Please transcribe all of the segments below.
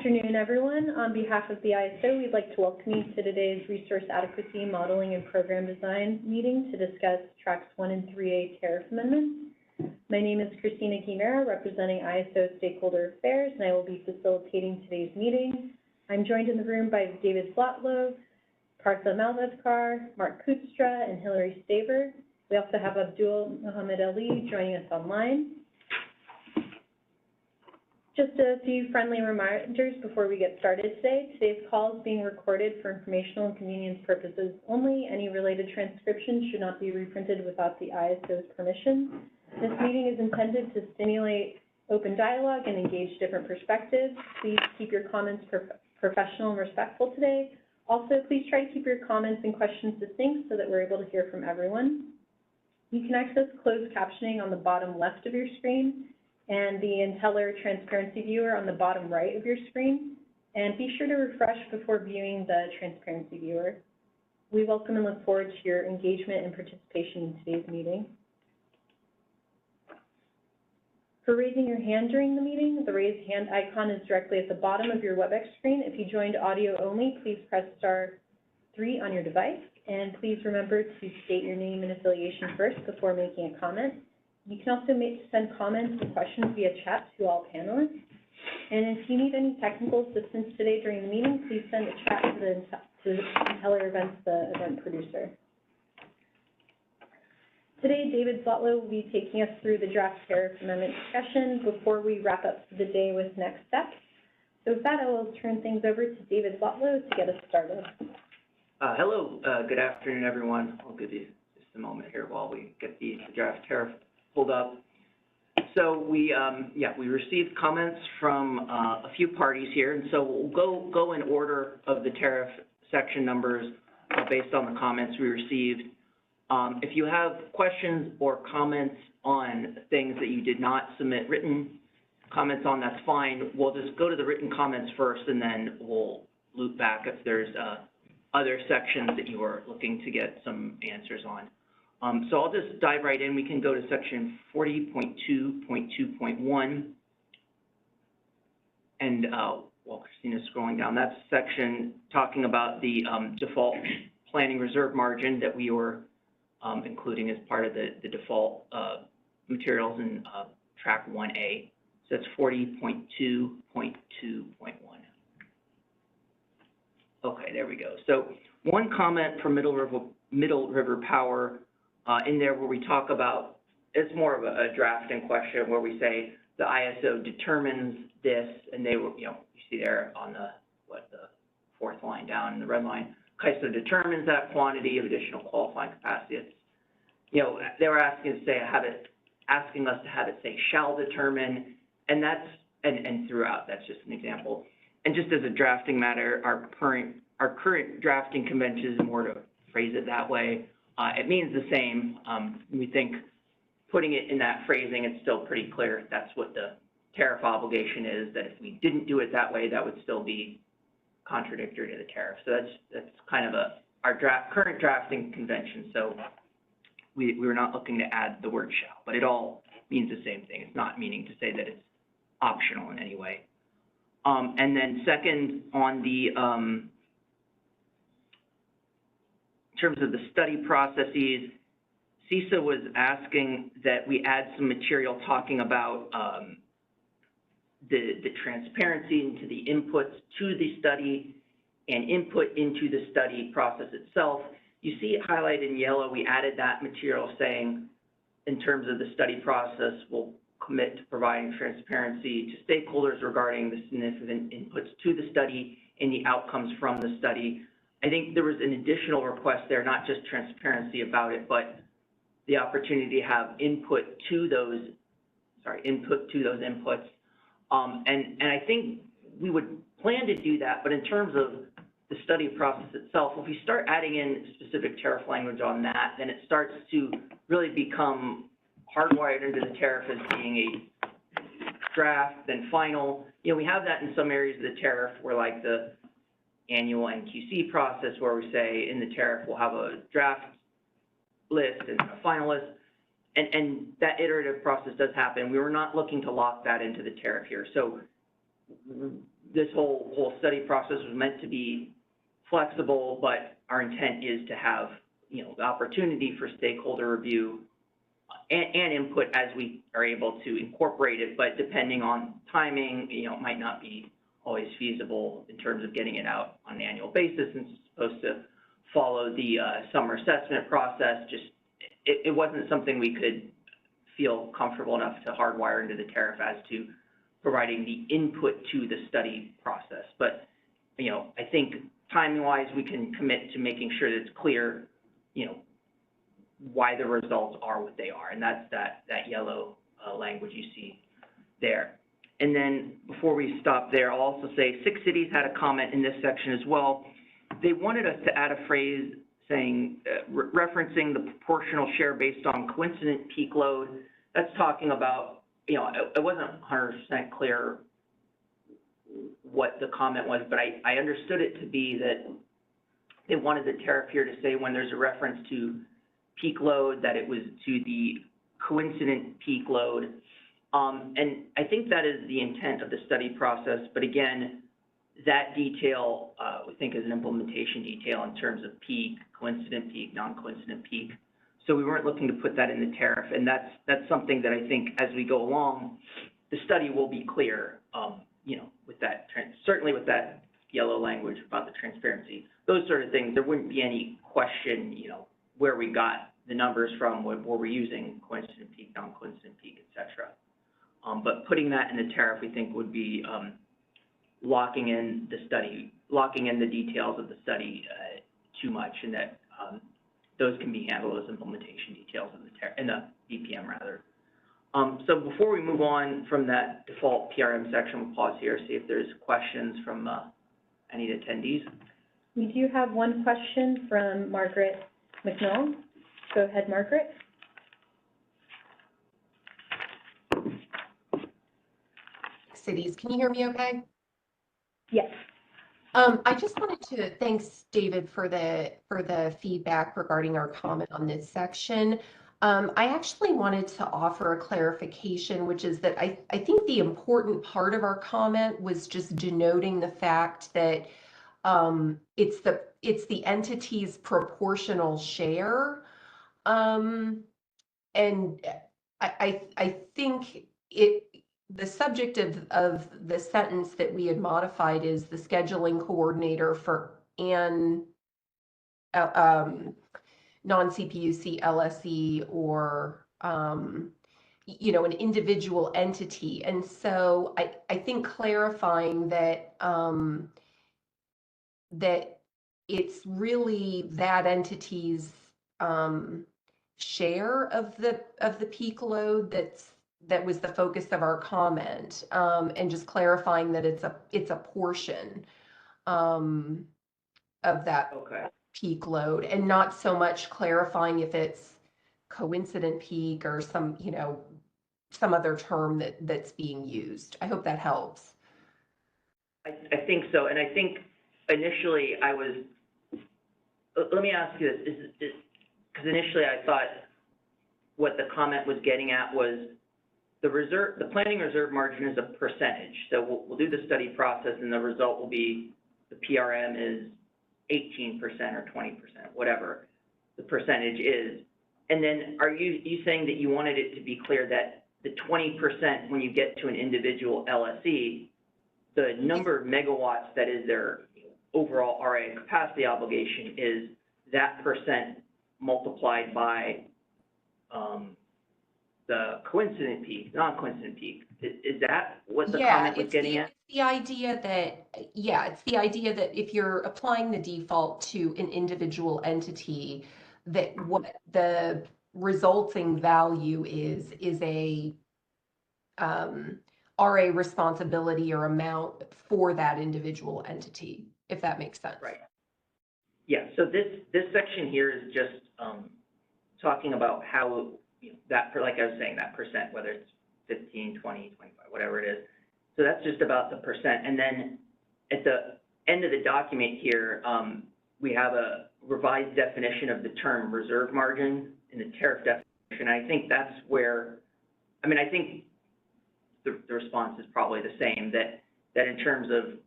afternoon, everyone. On behalf of the ISO, we'd like to welcome you to today's Resource Adequacy Modeling and Program Design meeting to discuss Tracks 1 and 3A tariff amendments. My name is Christina Guimera, representing ISO Stakeholder Affairs, and I will be facilitating today's meeting. I'm joined in the room by David Zlotlo, Partha Malveskar, Mark Kutstra, and Hillary Staver. We also have Abdul Muhammad Ali joining us online. Just a few friendly reminders before we get started today. Today's call is being recorded for informational and convenience purposes only. Any related transcriptions should not be reprinted without the ISO's permission. This meeting is intended to stimulate open dialogue and engage different perspectives. Please keep your comments professional and respectful today. Also, please try to keep your comments and questions succinct so that we're able to hear from everyone. You can access closed captioning on the bottom left of your screen and the Inteller Transparency Viewer on the bottom right of your screen. And be sure to refresh before viewing the Transparency Viewer. We welcome and look forward to your engagement and participation in today's meeting. For raising your hand during the meeting, the raised hand icon is directly at the bottom of your WebEx screen. If you joined audio only, please press *3 on your device. And please remember to state your name and affiliation first before making a comment. You can also send comments and questions via chat to all panelists. And if you need any technical assistance today during the meeting, please send a chat to the Inteller Events, the event producer. Today, David Zlotlo will be taking us through the draft tariff amendment discussion before we wrap up the day with next steps. So with that, I will turn things over to David Zlotlo to get us started. Hello, good afternoon, everyone. I'll give you just a moment here while we get the draft tariff pulled up. So we received comments from a few parties here, and so we'll go in order of the tariff section numbers based on the comments we received. If you have questions or comments on things that you did not submit written comments on, that's fine. We'll just go to the written comments first, and then we'll loop back if there's other sections that you are looking to get some answers on. So I'll just dive right in. We can go to section 40.2.2.1. And while Christina's scrolling down, that's section talking about the default planning reserve margin that we were including as part of the default materials in track 1A. So that's 40.2.2.1. Okay, there we go. So one comment from Middle River Power in there where we talk about, it's more of a drafting question where we say the ISO determines this, and they were, you see there on the fourth line down in the red line, ISO determines that quantity of additional qualifying capacity. It's, they were asking us to have it say shall determine, and that's and throughout. That's just an example. And just as a drafting matter, our current drafting convention is more to phrase it that way. It means the same. We think putting it in that phrasing, it's still pretty clear that's what the tariff obligation is, that if we didn't do it that way, that would still be contradictory to the tariff. So that's kind of our current drafting convention. So we were not looking to add the word shall, but it all means the same thing. It's not meaning to say that it's optional in any way. And then second, on the in terms of the study processes, CISA was asking that we add some material talking about the transparency into the inputs to the study and input into the study process itself. You see it highlighted in yellow. We added that material saying, in terms of the study process, we'll commit to providing transparency to stakeholders regarding the significant inputs to the study and the outcomes from the study. I think there was an additional request there, not just transparency about it, but the opportunity to have input to those inputs. And I think we would plan to do that, but in terms of the study process itself, if we start adding in specific tariff language on that, then it starts to really become hardwired into the tariff as being a draft, then final. We have that in some areas of the tariff where, like the annual NQC process, where we say in the tariff we'll have a draft list and a final list, and that iterative process does happen. We were not looking to lock that into the tariff here. So this whole study process was meant to be flexible, but our intent is to have, you know, the opportunity for stakeholder review and input as we are able to incorporate it, but depending on timing, you know, it might not be always feasible in terms of getting it out on an annual basis, and it's supposed to follow the summer assessment process. Just, it wasn't something we could feel comfortable enough to hardwire into the tariff as to providing the input to the study process. But, you know, I think timing-wise, we can commit to making sure that it's clear, you know, why the results are what they are, and that's that yellow language you see there. And then before we stop there, I'll also say 6 cities had a comment in this section as well. They wanted us to add a phrase saying, referencing the proportional share based on coincident peak load. That's talking about, you know, it wasn't 100% clear what the comment was, but I understood it to be that they wanted the tariff here to say when there's a reference to peak load, that it was to the coincident peak load. And I think that is the intent of the study process, but again, that detail, we think is an implementation detail in terms of peak, coincident peak, non-coincident peak. So we weren't looking to put that in the tariff, and that's something that I think as we go along, the study will be clear, you know, with that, certainly with that yellow language about the transparency. Those sort of things, there wouldn't be any question, you know, where we got the numbers from, where we're using coincident peak, non-coincident peak, et cetera. But putting that in the tariff, we think would be locking in the study, locking in the details of the study too much, and that those can be handled as implementation details in the BPM rather. So before we move on from that default PRM section, we'll pause here, see if there's questions from any attendees. We do have one question from Margaret McNall. Go ahead, Margaret. Cities, can you hear me okay? Yes. I just wanted to thanks David for the feedback regarding our comment on this section. I actually wanted to offer a clarification, which is that I think the important part of our comment was just denoting the fact that it's the entity's proportional share, and I think the subject of the sentence that we had modified is the scheduling coordinator for an non-CPUC LSE or you know, an individual entity. And so I think clarifying that that it's really that entity's share of the peak load that was the focus of our comment, and just clarifying that it's a portion of that peak load, and not so much clarifying if it's coincident peak or some, you know, some other term that's being used. I hope that helps. I think so, and I think initially let me ask you this, because initially I thought what the comment was getting at was the planning reserve margin is a percentage. So we'll do the study process, and the result will be the PRM is 18% or 20%, whatever the percentage is. And then are you saying that you wanted it to be clear that the 20% when you get to an individual LSE, the number of megawatts that is their overall RA capacity obligation is that percent multiplied by the coincident peak, non-coincident peak? Is that what the comment was getting at? It's the idea that if you're applying the default to an individual entity, that what the resulting value is a RA responsibility or amount for that individual entity, if that makes sense. Right. Yeah, so this section here is just talking about how, you know, that, like I was saying, that percent, whether it's 15, 20, 25, whatever it is. So that's just about the percent. And then at the end of the document here, we have a revised definition of the term reserve margin in the tariff definition. I think that's where, I mean, I think the response is probably the same, that in terms of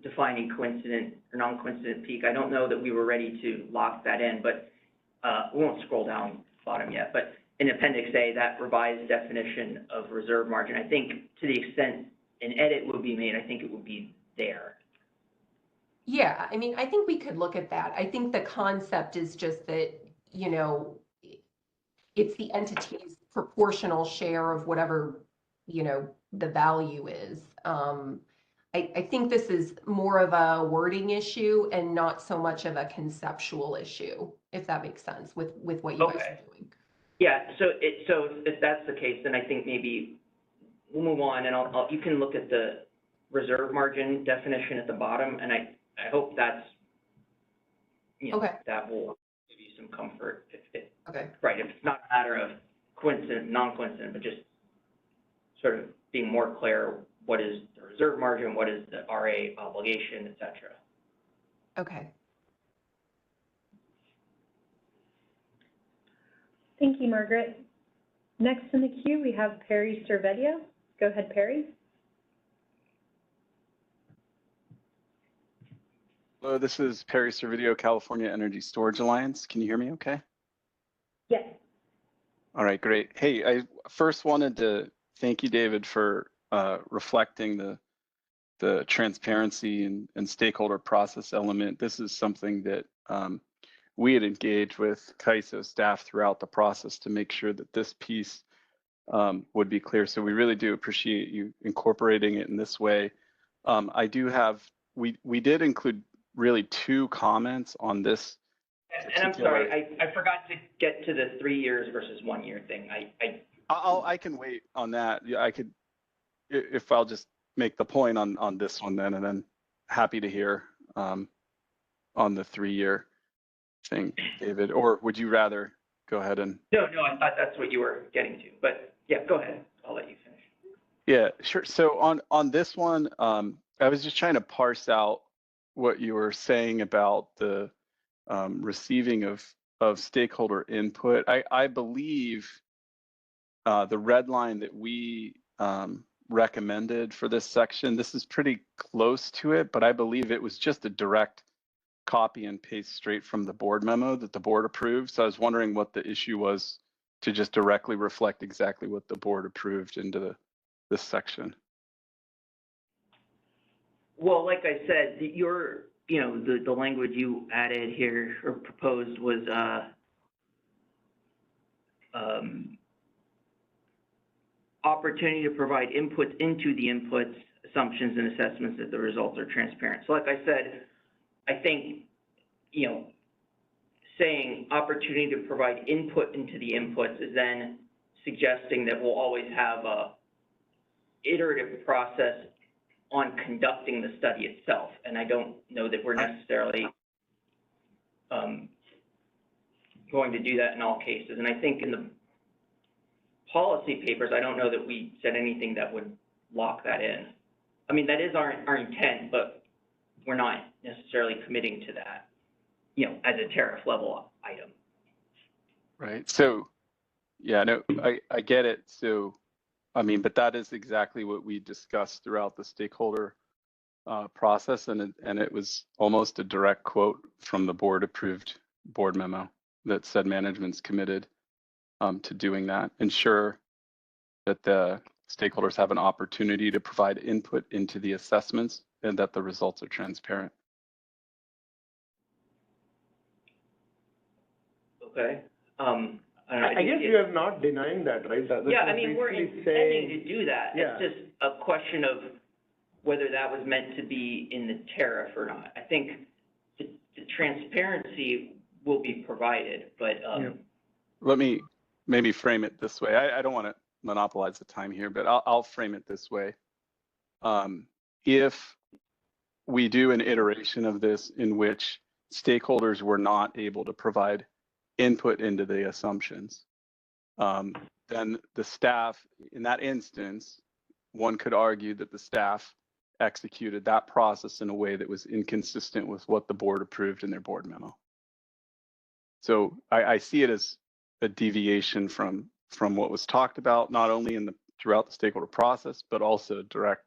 defining coincident or non-coincident peak. I don't know that we were ready to lock that in, but we won't scroll down bottom yet. But in Appendix A, that revised definition of reserve margin, I think to the extent an edit would be made, I think it would be there. Yeah, I mean, I think we could look at that. I think the concept is just that, you know, it's the entity's proportional share of whatever, you know, the value is. I think this is more of a wording issue and not so much of a conceptual issue, if that makes sense with what you guys are doing. Yeah, so if that's the case, then I think maybe we'll move on, and you can look at the reserve margin definition at the bottom, and I hope that's, you know, Okay. that will give you some comfort. Okay. Right, if it's not a matter of coincident, non-coincident, but just sort of being more clear, what is the reserve margin, what is the RA obligation, et cetera. Okay. Thank you, Margaret. Next in the queue, we have Perry Cervedia. Go ahead, Perry. Hello, this is Perry Cervedio, California Energy Storage Alliance. Can you hear me okay? Yes. All right, great. Hey, I first wanted to thank you, David, for reflecting the transparency and stakeholder process element. This is something that we had engaged with CAISO staff throughout the process to make sure that this piece would be clear. So we really do appreciate you incorporating it in this way. I do have, we did include really 2 comments on this. And I'm sorry, I forgot to get to the 3 years versus 1 year thing. I can wait on that. Yeah, I could, if I'll just make the point on this one then, and then happy to hear on the 3-year thing, David. Or would you rather go ahead and? No, I thought that's what you were getting to, but yeah, go ahead. I'll let you finish. Yeah, sure. So on this one, I was just trying to parse out what you were saying about the receiving of stakeholder input. I believe the red line that we recommended for this section, this is pretty close to it, but I believe it was just a direct copy and paste straight from the board memo that the board approved. So I was wondering what the issue was to just directly reflect exactly what the board approved into this section. Well, like I said, the language you added here or proposed was opportunity to provide input into the inputs, assumptions, and assessments that the results are transparent. So like I said, I think, saying opportunity to provide input into the inputs is then suggesting that we'll always have a iterative process on conducting the study itself. And I don't know that we're necessarily going to do that in all cases. And I think in the policy papers, I don't know that we said anything that would lock that in. I mean, that is our intent, but we're not necessarily committing to that, as a tariff level item. Right. So, yeah, no, I get it. So, I mean, but that is exactly what we discussed throughout the stakeholder process, and it was almost a direct quote from the board-approved board memo that said management's committed to doing that. Ensure that the stakeholders have an opportunity to provide input into the assessments and that the results are transparent. Okay. I guess you are not denying that, right? Yeah, I mean, we're intending to do that. Yeah. It's just a question of whether that was meant to be in the tariff or not. I think the transparency will be provided, but Let me maybe frame it this way. I don't want to monopolize the time here, but I'll frame it this way. If we do an iteration of this in which stakeholders were not able to provide input into the assumptions, then the staff, in that instance, one could argue that the staff executed that process in a way that was inconsistent with what the board approved in their board memo. So I see it as a deviation from what was talked about, not only throughout the stakeholder process, but also direct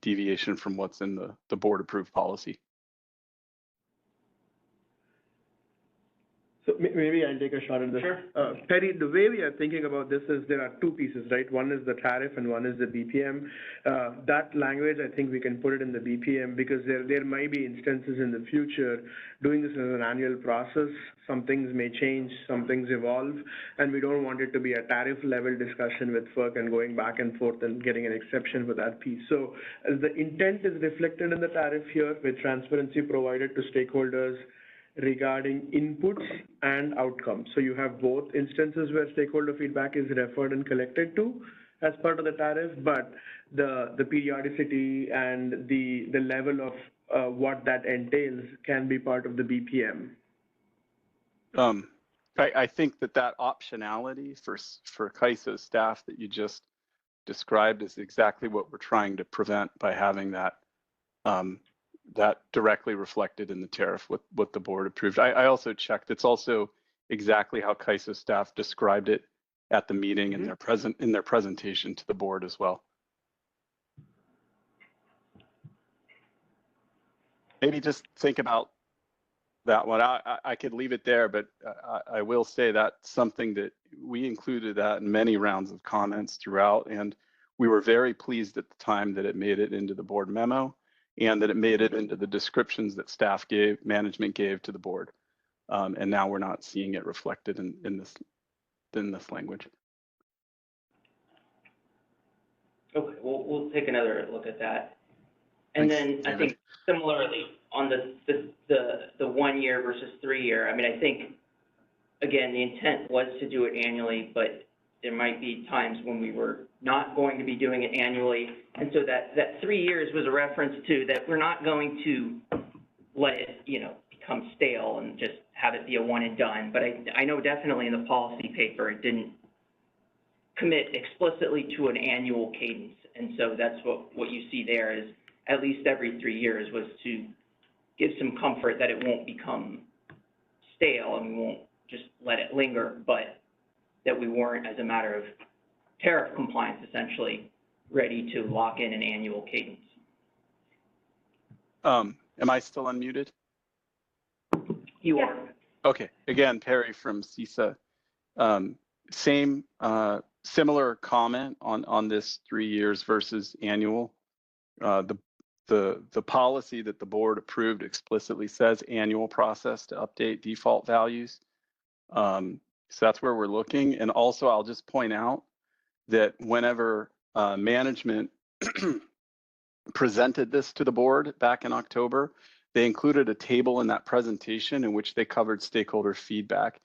deviation from what's in the board approved policy. So maybe I'll take a shot at this. Sure. Perry, the way we are thinking about this is there are two pieces, right? One is the tariff and one is the BPM. That language, I think we can put it in the BPM because there might be instances in the future doing this as an annual process. Some things may change, some things evolve, and we don't want it to be a tariff level discussion with FERC and going back and forth and getting an exception for that piece. So the intent is reflected in the tariff here with transparency provided to stakeholders regarding inputs and outcomes. So you have both instances where stakeholder feedback is referred and collected to as part of the tariff, but the periodicity and the level of what that entails can be part of the BPM. I think that optionality for CAISO staff that you just described is exactly what we're trying to prevent by having that that directly reflected in the tariff, what the board approved. I also checked, it's also exactly how CAISO staff described it at the meeting in their presentation to the board as well. Maybe just think about that one. I could leave it there, but I will say that's something that we included that in many rounds of comments throughout, and we were very pleased at the time that it made it into the board memo and that it made it into the descriptions that management gave to the board. And now we're not seeing it reflected in this language. Okay, we'll take another look at that. And Thanks, then I think similarly on the 1 year versus 3 year, I mean, I think, again, the intent was to do it annually, but there might be times when we were not going to be doing it annually. And so that 3 years was a reference to that we're not going to let it, become stale and just have it be a one and done. But I know definitely in the policy paper, it didn't commit explicitly to an annual cadence. And so that's what you see there is at least every 3 years was to give some comfort that it won't become stale and we won't just let it linger, but that we weren't, as a matter of tariff compliance, essentially ready to lock in an annual cadence. Am I still unmuted? You are. Okay, again, Perry from CISA. Same, similar comment on this 3 years versus annual. The policy that the board approved explicitly says annual process to update default values. So that's where we're looking. And also, I'll just point out that whenever management presented this to the board back in October, they included a table in that presentation in which they covered stakeholder feedback.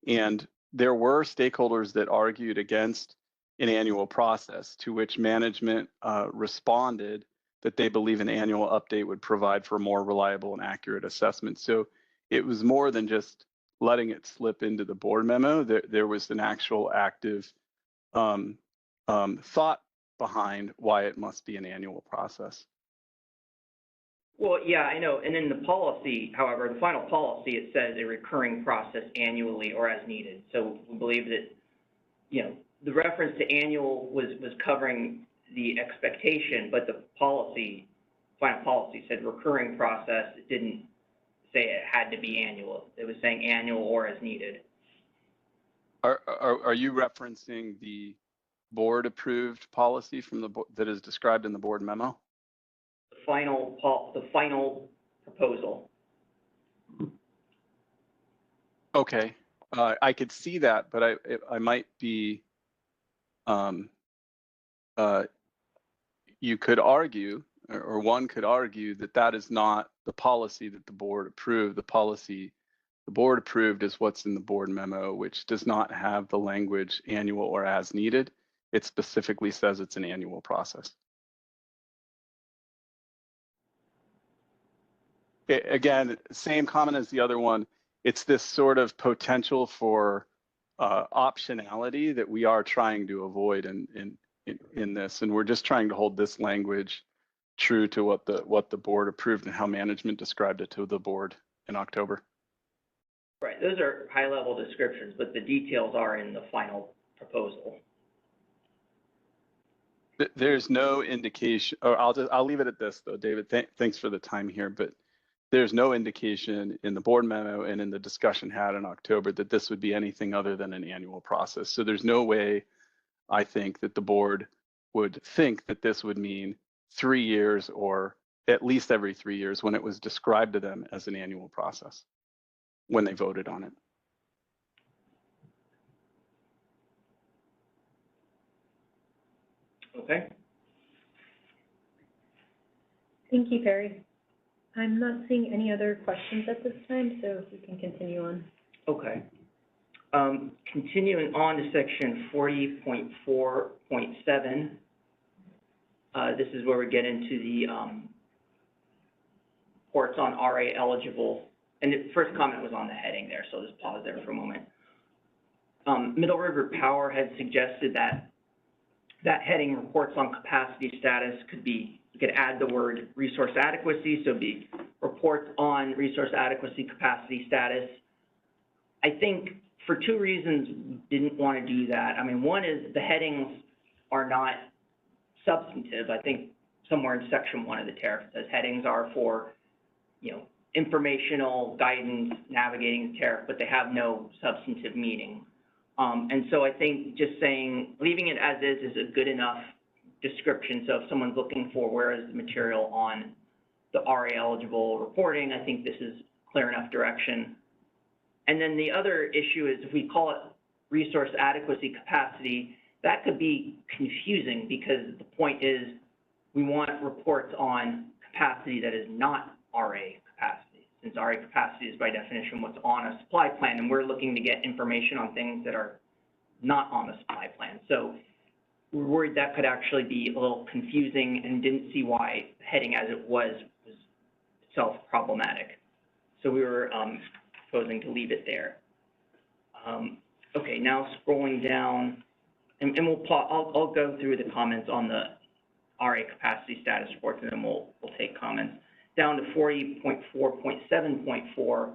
And there were stakeholders that argued against an annual process, to which management responded that they believe an annual update would provide for more reliable and accurate assessment. So it was more than just letting it slip into the board memo. There was an actual active thought behind why it must be an annual process. Well, yeah, I know. And in the policy, however, the final policy, it says a recurring process annually or as needed. So we believe that, the reference to annual was covering the expectation, but the policy, final policy said recurring process. It didn't say it had to be annual. It was saying annual or as needed. Are you referencing the board approved policy from the that is described in the board memo? The final proposal. Okay, I could see that, but I might be. You could argue, or one could argue, that that is not the policy that the board approved. The policy the board approved is what's in the board memo, which does not have the language annual or as needed. It specifically says it's an annual process. Again, same comment as the other one. It's this sort of potential for optionality that we are trying to avoid in this, and we're just trying to hold this language true to what the board approved and how management described it to the board in October. Right, those are high-level descriptions, but the details are in the final proposal. There's no indication, or I'll leave it at this though, David. Thanks for the time here, but there's no indication in the board memo and in the discussion had in October that this would be anything other than an annual process. So there's no way I think that the board would think that this would mean 3 years or at least every 3 years when it was described to them as an annual process when they voted on it. Okay. Thank you, Perry. I'm not seeing any other questions at this time, so we can continue on. Okay. Continuing on to section 40.4.7, this is where we get into the reports on RA eligible, and the first comment was on the heading there, so I'll just pause there for a moment. Middle River Power had suggested that heading, reports on capacity status, could be, you could add the word resource adequacy, so it'd be reports on resource adequacy capacity status. I think for two reasons we didn't want to do that. I mean, one is the headings are not substantive. I think somewhere in section 1 of the tariff it says headings are for, you know, informational guidance, navigating the tariff, but they have no substantive meaning. And so I think just saying, leaving it as is a good enough description. So if someone's looking for where is the material on the RA eligible reporting, I think this is clear enough direction. And then the other issue is if we call it resource adequacy capacity, that could be confusing because the point is we want reports on capacity that is not RA capacity. Since RA capacity is by definition what's on a supply plan, and we're looking to get information on things that are not on the supply plan. So we're worried that could actually be a little confusing and didn't see why heading as it was itself problematic. So we were proposing to leave it there. Okay, now scrolling down, and I'll go through the comments on the RA capacity status reports, and then we'll take comments. Down to 40.4.7.4.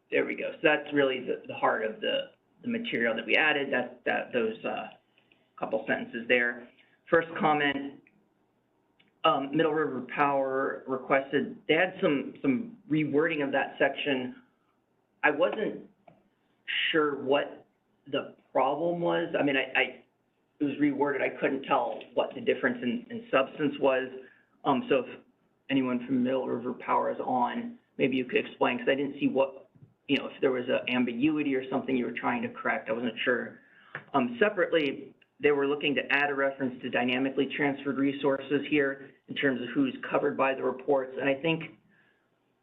There we go. So that's really the heart of the material that we added. Those couple sentences there. First comment. Middle River Power requested, they had some rewording of that section. I wasn't sure what the problem was. I mean, it was reworded. I couldn't tell what the difference in substance was. So if anyone from Middle River Power is on, maybe you could explain, because I didn't see what, you know, if there was an ambiguity or something you were trying to correct. I wasn't sure. Separately, they were looking to add a reference to dynamically transferred resources here in terms of who's covered by the reports. And I think,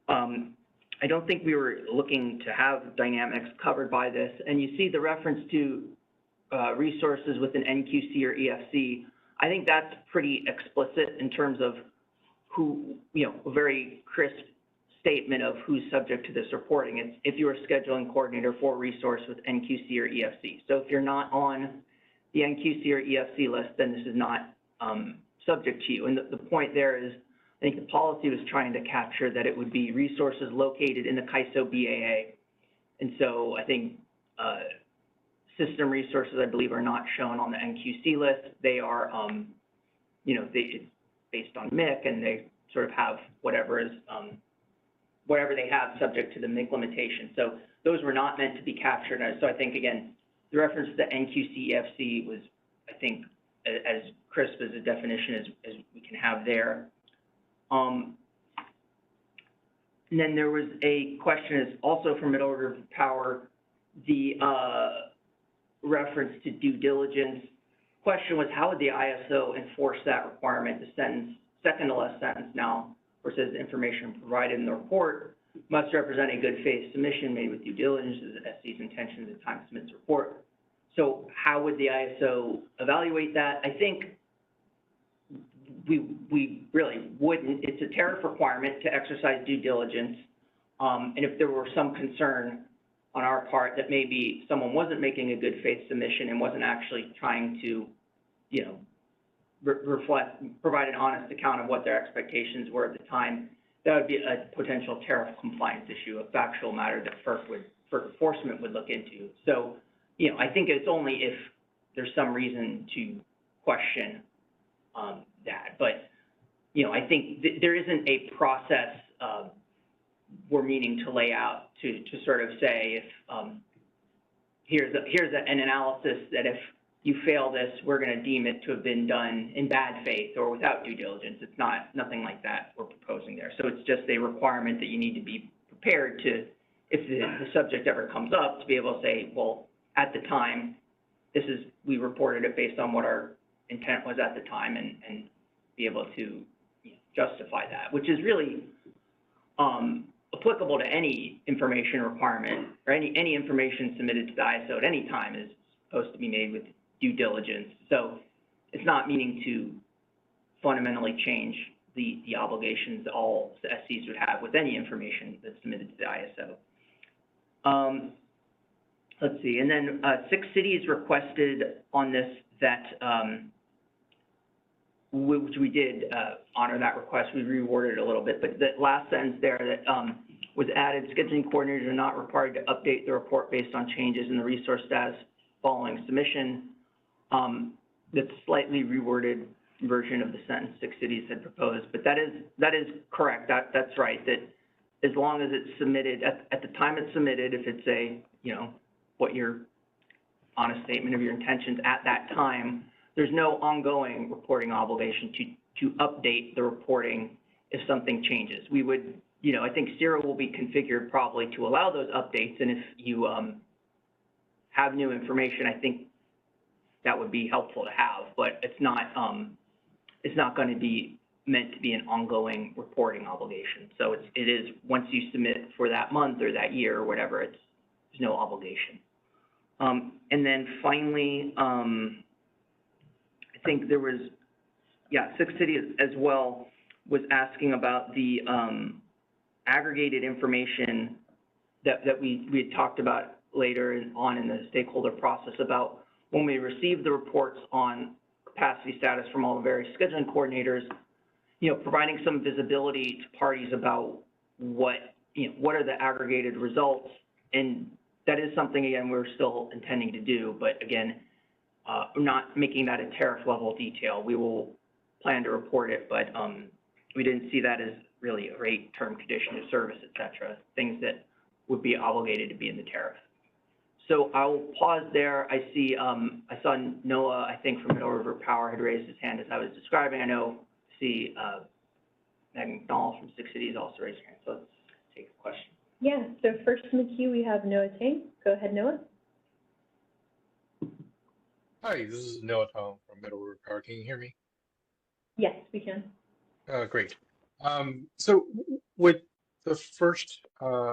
I don't think we were looking to have dynamics covered by this. And you see the reference to resources with an NQC or EFC. I think that's pretty explicit in terms of who, you know, a very crisp statement of who's subject to this reporting. It's if you're a scheduling coordinator for a resource with NQC or EFC. So if you're not on the NQC or EFC list, then this is not subject to you. And the point there is, I think the policy was trying to capture that it would be resources located in the CAISO BAA. And so I think system resources, I believe, are not shown on the NQC list. They are, you know, it's based on MIC, and they sort of have whatever is, whatever they have subject to the MIC limitation. So those were not meant to be captured. So I think, again, the reference to the NQC EFC was, I think, as crisp as a definition as we can have there. And then there was a question, is also from Middle River Power, the reference to due diligence. Question was, how would the ISO enforce that requirement? The sentence, second to last sentence now, where it says the information provided in the report must represent a good faith submission made with due diligence as the SC's intentions at the time to submit the report. So how would the ISO evaluate that? I think we really wouldn't. It's a tariff requirement to exercise due diligence. And if there were some concern on our part that maybe someone wasn't making a good faith submission and wasn't actually trying to, you know, provide an honest account of what their expectations were at the time, that would be a potential tariff compliance issue, a factual matter that FERC enforcement would look into. So, you know, I think it's only if there's some reason to question that. But, you know, I think there isn't a process we're meaning to lay out to sort of say if here's an analysis that if you fail this, we're going to deem it to have been done in bad faith or without due diligence. It's nothing like that we're proposing there. So it's just a requirement that you need to be prepared to, if the subject ever comes up, to be able to say, well, at the time, we reported it based on what our intent was at the time, and be able to, you know, justify that, which is really applicable to any information requirement or any information submitted to the ISO at any time is supposed to be made with due diligence. So it's not meaning to fundamentally change the obligations all the SCs would have with any information that's submitted to the ISO. Let's see, and then 6 cities requested on this that, which we did honor that request. We reworded it a little bit, but the last sentence there that was added, scheduling coordinators are not required to update the report based on changes in the resource status following submission. That's slightly reworded version of the sentence 6 cities had proposed, but that is correct. That's right, that as long as it's submitted, at the time it's submitted, if it's a, you know, what your honest statement of your intentions at that time, there's no ongoing reporting obligation to update the reporting if something changes. We would, you know, I think CIRA will be configured probably to allow those updates, and if you have new information, I think that would be helpful to have, but it's not going to be meant to be an ongoing reporting obligation. So it is once you submit for that month or that year or whatever, there's no obligation. And then finally, I think there was, 6 cities as well was asking about the aggregated information that we had talked about later on in the stakeholder process about when we receive the reports on capacity status from all the various scheduling coordinators, you know, providing some visibility to parties about what are the aggregated results. And that is something, again, we're still intending to do, but again, not making that a tariff level detail. We will plan to report it, but we didn't see that as really a rate, term, condition of service, et cetera, things that would be obligated to be in the tariff. So I'll pause there. I see, I saw Noah, I think from Middle River Power had raised his hand as I was describing. I see Megan McDonald from 6 Cities also raised her hand. So let's take a question. Yeah, so first in the queue, we have Noah Tang. Go ahead, Noah. Hi, this is Noah Tong from Middle River Power. Can you hear me? Yes, we can. Great. So with the first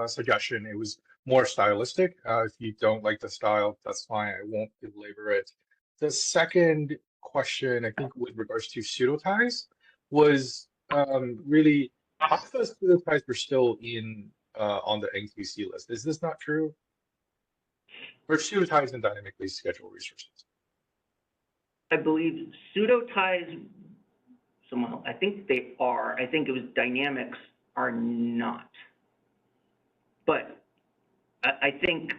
suggestion, it was more stylistic. If you don't like the style, that's fine. I won't belabor it. The second question, I think, with regards to pseudoties, was really, I thought pseudoties were still in on the NQC list. Is this not true? Or pseudoties and dynamically scheduled resources? I believe pseudoties, I think they are. I think it was dynamics are not. But I think,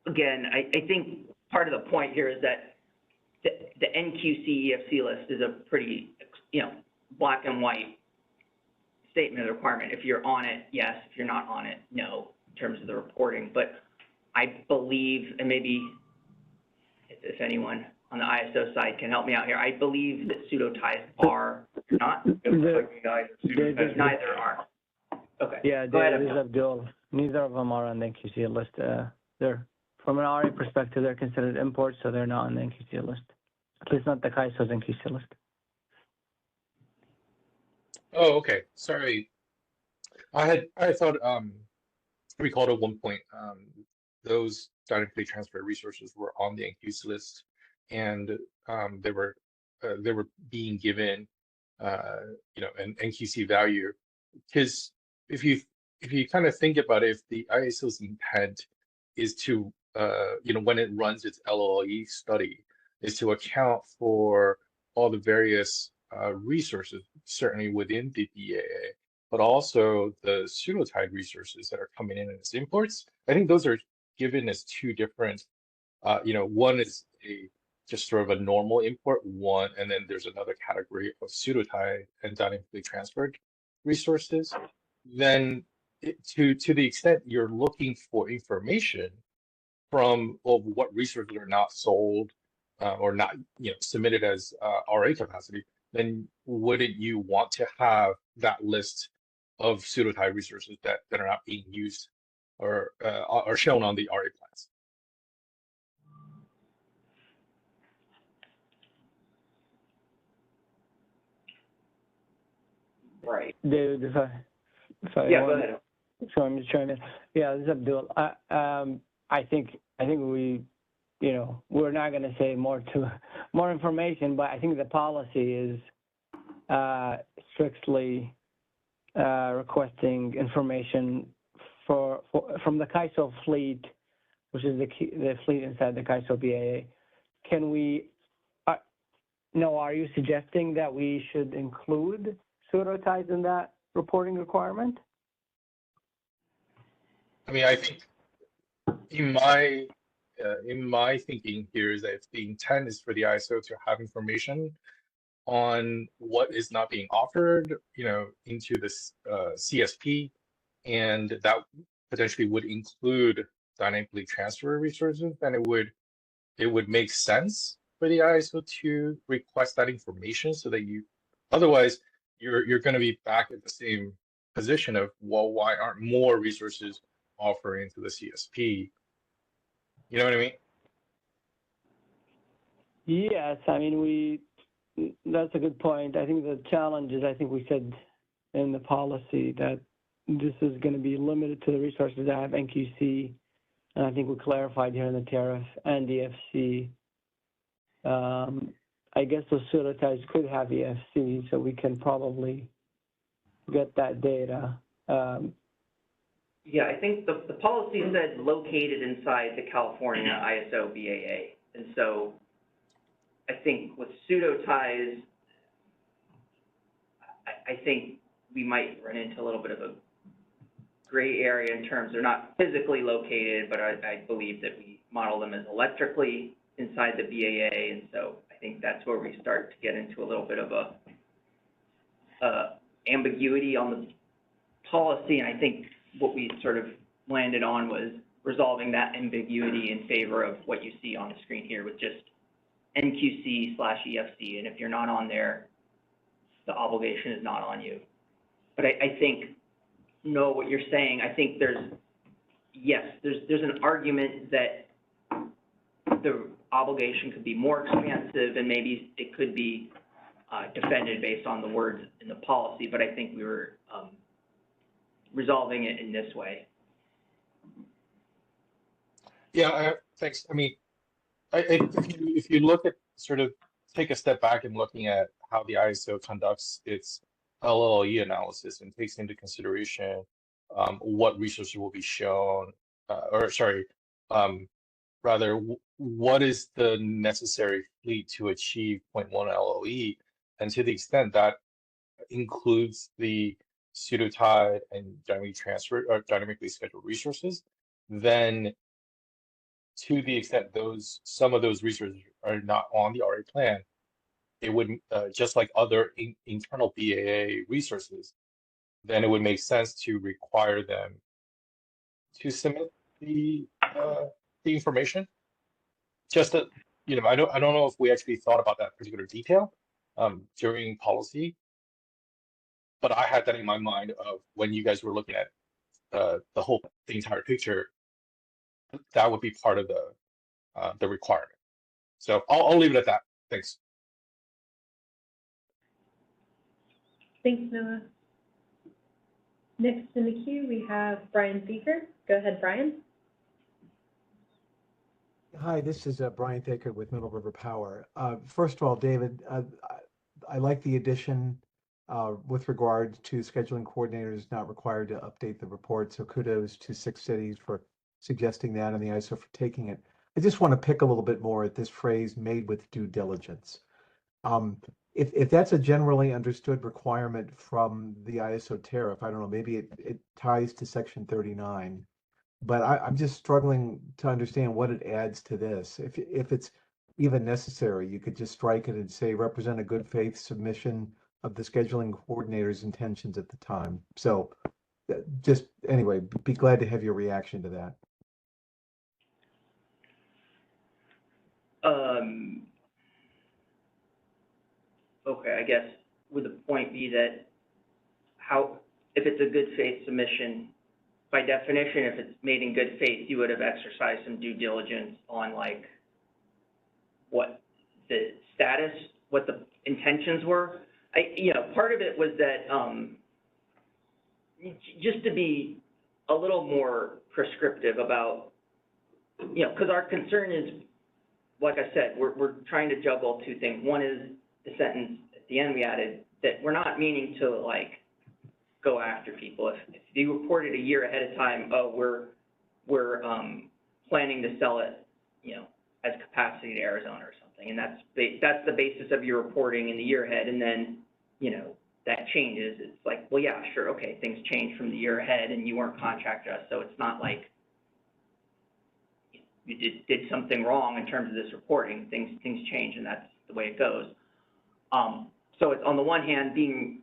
again, I think part of the point here is that the NQC EFC list is a pretty, you know, black and white statement of the requirement. If you're on it, yes. If you're not on it, no, in terms of the reporting. But I believe, and maybe if anyone on the ISO side can help me out here, I believe that pseudoties are not. Neither are. Okay. Yeah, Go ahead, there's Abdul. Neither of them are on the NQC list. They're, from an RA perspective, they're considered imports, so they're not on the NQC list. At least not the CAISO's NQC list. Oh, okay. Sorry. I thought recalled at one point those dynamically transferred resources were on the NQC list, and they were being given you know, an NQC value. Because if you kind of think about it, if the ISO's intent is to you know, when it runs its LOE study, is to account for all the various resources, certainly within the BAA, but also the pseudotide resources that are coming in as imports. I think those are given as two different one is just sort of a normal import one, and then there's another category of pseudotied and dynamically transferred resources. Then to the extent you're looking for information from what resources are not sold or not submitted as RA capacity, then wouldn't you want to have that list of pseudotied resources that are not being used or are shown on the RA plans? Right. David, if I Yeah, go ahead. So I'm just trying to, yeah, this is Abdul. I think we, we're not going to say more information, but I think the policy is strictly requesting information from the CAISO fleet, which is the fleet inside the CAISO BAA. Can we? No, are you suggesting that we should include pseudotides in that reporting requirement? I mean, I think in my thinking here is that if the intent is for the ISO to have information on what is not being offered, into this CSP, and that potentially would include dynamically transfer resources, then it would make sense for the ISO to request that information so that otherwise you're going to be back at the same position of, well, why aren't more resources offering to the CSP? You know what I mean? Yes, I mean, that's a good point. I think the challenge is, I think we said in the policy that this is going to be limited to the resources that have NQC, and I think we clarified here in the tariff and EFC. I guess those pseudotypes could have EFC, so we can probably get that data. Yeah, I think the policy said located inside the California ISO BAA. And so I think with pseudoties, I think we might run into a little bit of a gray area in terms they're not physically located, but I believe that we model them as electrically inside the BAA. And so I think that's where we start to get into a little bit of a ambiguity on the policy. And I think what we sort of landed on was resolving that ambiguity in favor of what you see on the screen here with just NQC/EFC. And if you're not on there, the obligation is not on you. But I think, no, what you're saying, I think there's an argument that the obligation could be more expansive and maybe it could be defended based on the words in the policy, but I think we were resolving it in this way. Yeah, thanks. I mean, if you look at take a step back and looking at how the ISO conducts its LLE analysis and takes into consideration what resources will be shown, rather, what is the necessary fleet to achieve 0.1 LLE, and to the extent that includes the pseudotied and dynamically transferred or dynamically scheduled resources, then to the extent some of those resources are not on the RA plan, it would just like other internal BAA resources, then it would make sense to require them to submit the information. Just that, I don't know if we actually thought about that particular detail during policy, but I had that in my mind of when you guys were looking at the entire picture. That would be part of the requirement. So I'll leave it at that. Thanks. Thanks, Noah. Next in the queue, we have Brian Thaker. Go ahead, Brian. Hi, this is Brian Thaker with Middle River Power. First of all, David, I like the addition with regard to scheduling coordinators not required to update the report. So kudos to 6 cities for suggesting that and the ISO for taking it. I just want to pick a little bit more at this phrase, made with due diligence. If that's a generally understood requirement from the ISO tariff, I don't know, maybe it ties to section 39. but I'm just struggling to understand what it adds to this. If it's even necessary, you could just strike it and say represent a good faith submission of the scheduling coordinator's intentions at the time. So just anyway, be glad to have your reaction to that. Okay, I guess would the point be that if it's a good faith submission, by definition, if it's made in good faith, you would have exercised some due diligence on like what the status, what the intentions were. Part of it was that, just to be a little more prescriptive about, because our concern is, like I said, we're trying to juggle two things. One is the sentence at the end we added that we're not meaning to like go after people. If you reported a year ahead of time, oh, we're planning to sell it, as capacity to Arizona or something, and that's the basis of your reporting in the year ahead, and then, that changes. It's like, well, yeah, sure, okay, things change from the year ahead, and you weren't contracted us, so it's not like you did something wrong in terms of this reporting. Things change, and that's the way it goes. So it's on the one hand being,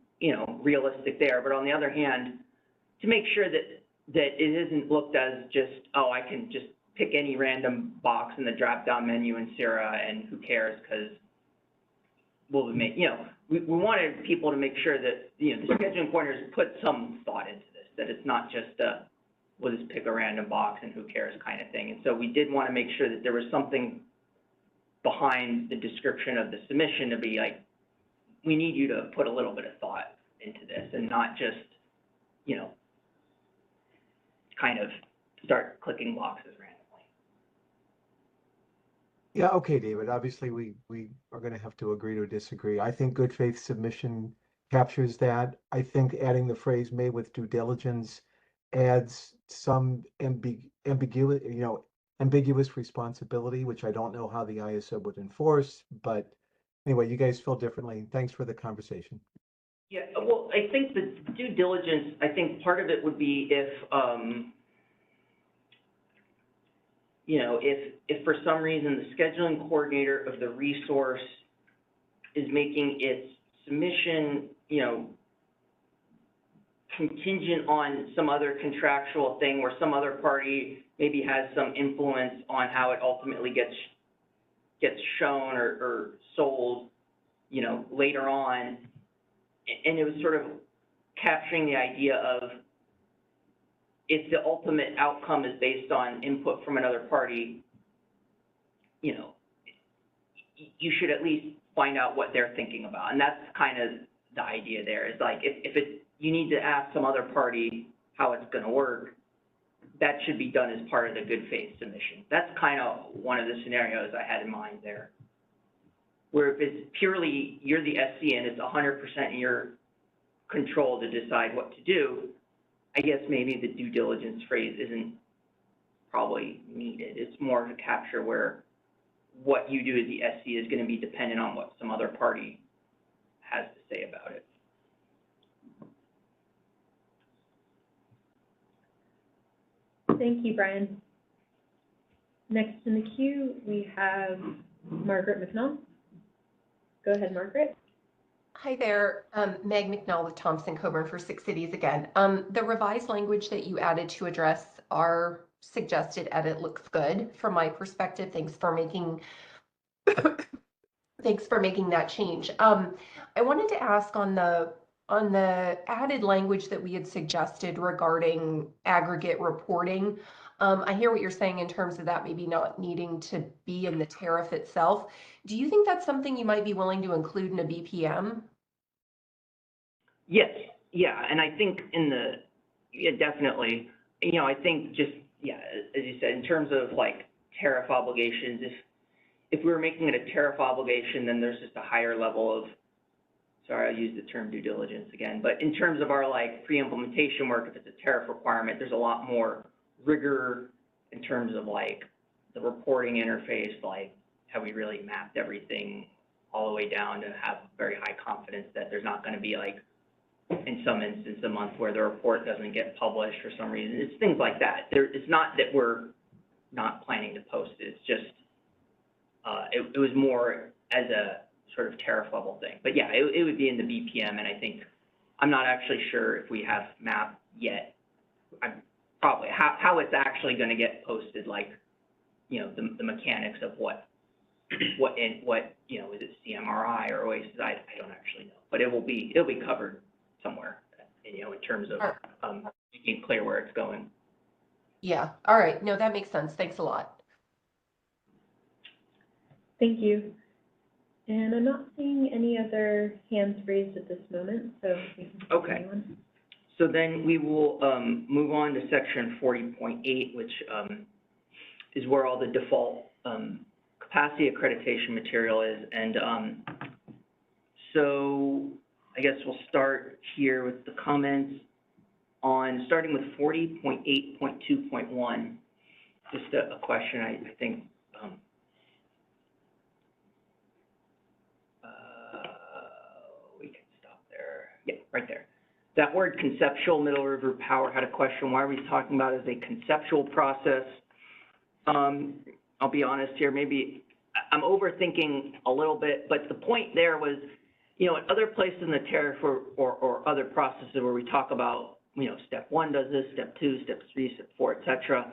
realistic there, but on the other hand, to make sure that it isn't looked as just, oh, I can just pick any random box in the drop-down menu in Sierra and who cares, because we'll make, we wanted people to make sure that, the scheduling coordinators put some thought into this, that it's not just we'll just pick a random box and who cares kind of thing. And so we did want to make sure that there was something behind the description of the submission to be like, we need you to put a little bit of thought into this and not just, kind of start clicking boxes randomly. Yeah, okay, David. Obviously, we are going to have to agree to disagree. I think good faith submission captures that. I think adding the phrase "made with due diligence" adds some ambiguous responsibility, which I don't know how the ISO would enforce. But anyway, you guys feel differently. Thanks for the conversation. Yeah, well, I think the due diligence, I think part of it would be if, if for some reason the scheduling coordinator of the resource is making its submission, contingent on some other contractual thing where some other party maybe has some influence on how it ultimately gets shown or sold, later on. And it was sort of capturing the idea of if the ultimate outcome is based on input from another party, you should at least find out what they're thinking about. And that's kind of the idea there, is like you need to ask some other party how it's going to work, that should be done as part of the good faith submission. That's kind of one of the scenarios I had in mind there. Where if it's purely, you're the SC and it's 100% in your control to decide what to do, I guess maybe the due diligence phrase isn't probably needed. It's more to capture where what you do as the SC is going to be dependent on what some other party has to say about it. Thank you, Brian. Next in the queue, we have Margaret McNall. Go ahead, Margaret. Hi there, Meg McNall with Thompson Coburn for Six Cities again. The revised language that you added to address our suggested edit looks good from my perspective. Thanks for making that change. I wanted to ask on the added language that we had suggested regarding aggregate reporting. I hear what you're saying in terms of that maybe not needing to be in the tariff itself. Do you think that's something you might be willing to include in a BPM? Yes, yeah, and I think definitely, I think just, as you said, in terms of like tariff obligations, if we were making it a tariff obligation, then there's just a higher level of, sorry, I'll use the term due diligence again, but in terms of our like pre-implementation work, if it's a tariff requirement, there's a lot more rigor in terms of like the reporting interface, like have we really mapped everything all the way down to have very high confidence that there's not going to be like in some instance, a month where the report doesn't get published for some reason. It's things like that. It's not that we're not planning to post it. It's just, it was more as a sort of tariff level thing. But yeah, it would be in the BPM, and I think, I'm not actually sure if we have MAP yet. I'm probably, how it's actually gonna get posted, like, you know, the mechanics of what, you know, is it CMRI or OASIS? I don't actually know, but it'll be covered somewhere, you know, in terms of making clear where it's going. Yeah, all right, no, that makes sense. Thanks a lot. Thank you. And I'm not seeing any other hands raised at this moment, so we can continue Okay. on. So then we will move on to section 40.8, which is where all the default capacity accreditation material is. And so I guess we'll start here with the comments on, starting with 40.8.2.1. Just a question, I think. We can stop there. Yeah, right there. That word conceptual, Middle River Power had a question. Why are we talking about it as a conceptual process? I'll be honest here, maybe I'm overthinking a little bit, but the point there was, you know, in other places in the tariff or other processes where we talk about, you know, step 1 does this, step 2, step 3, step 4, et cetera.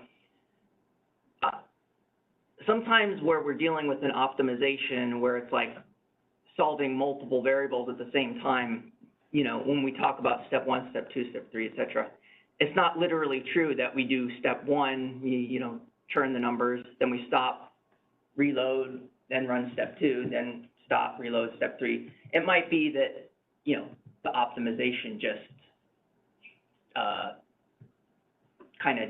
Sometimes where we're dealing with an optimization where it's like solving multiple variables at the same time, you know, when we talk about step 1, step 2, step 3, et cetera, it's not literally true that we do step 1, we, you know, churn the numbers, then we stop, reload, then run step 2, then stop, reload step 3. It might be that, you know, the optimization just kind of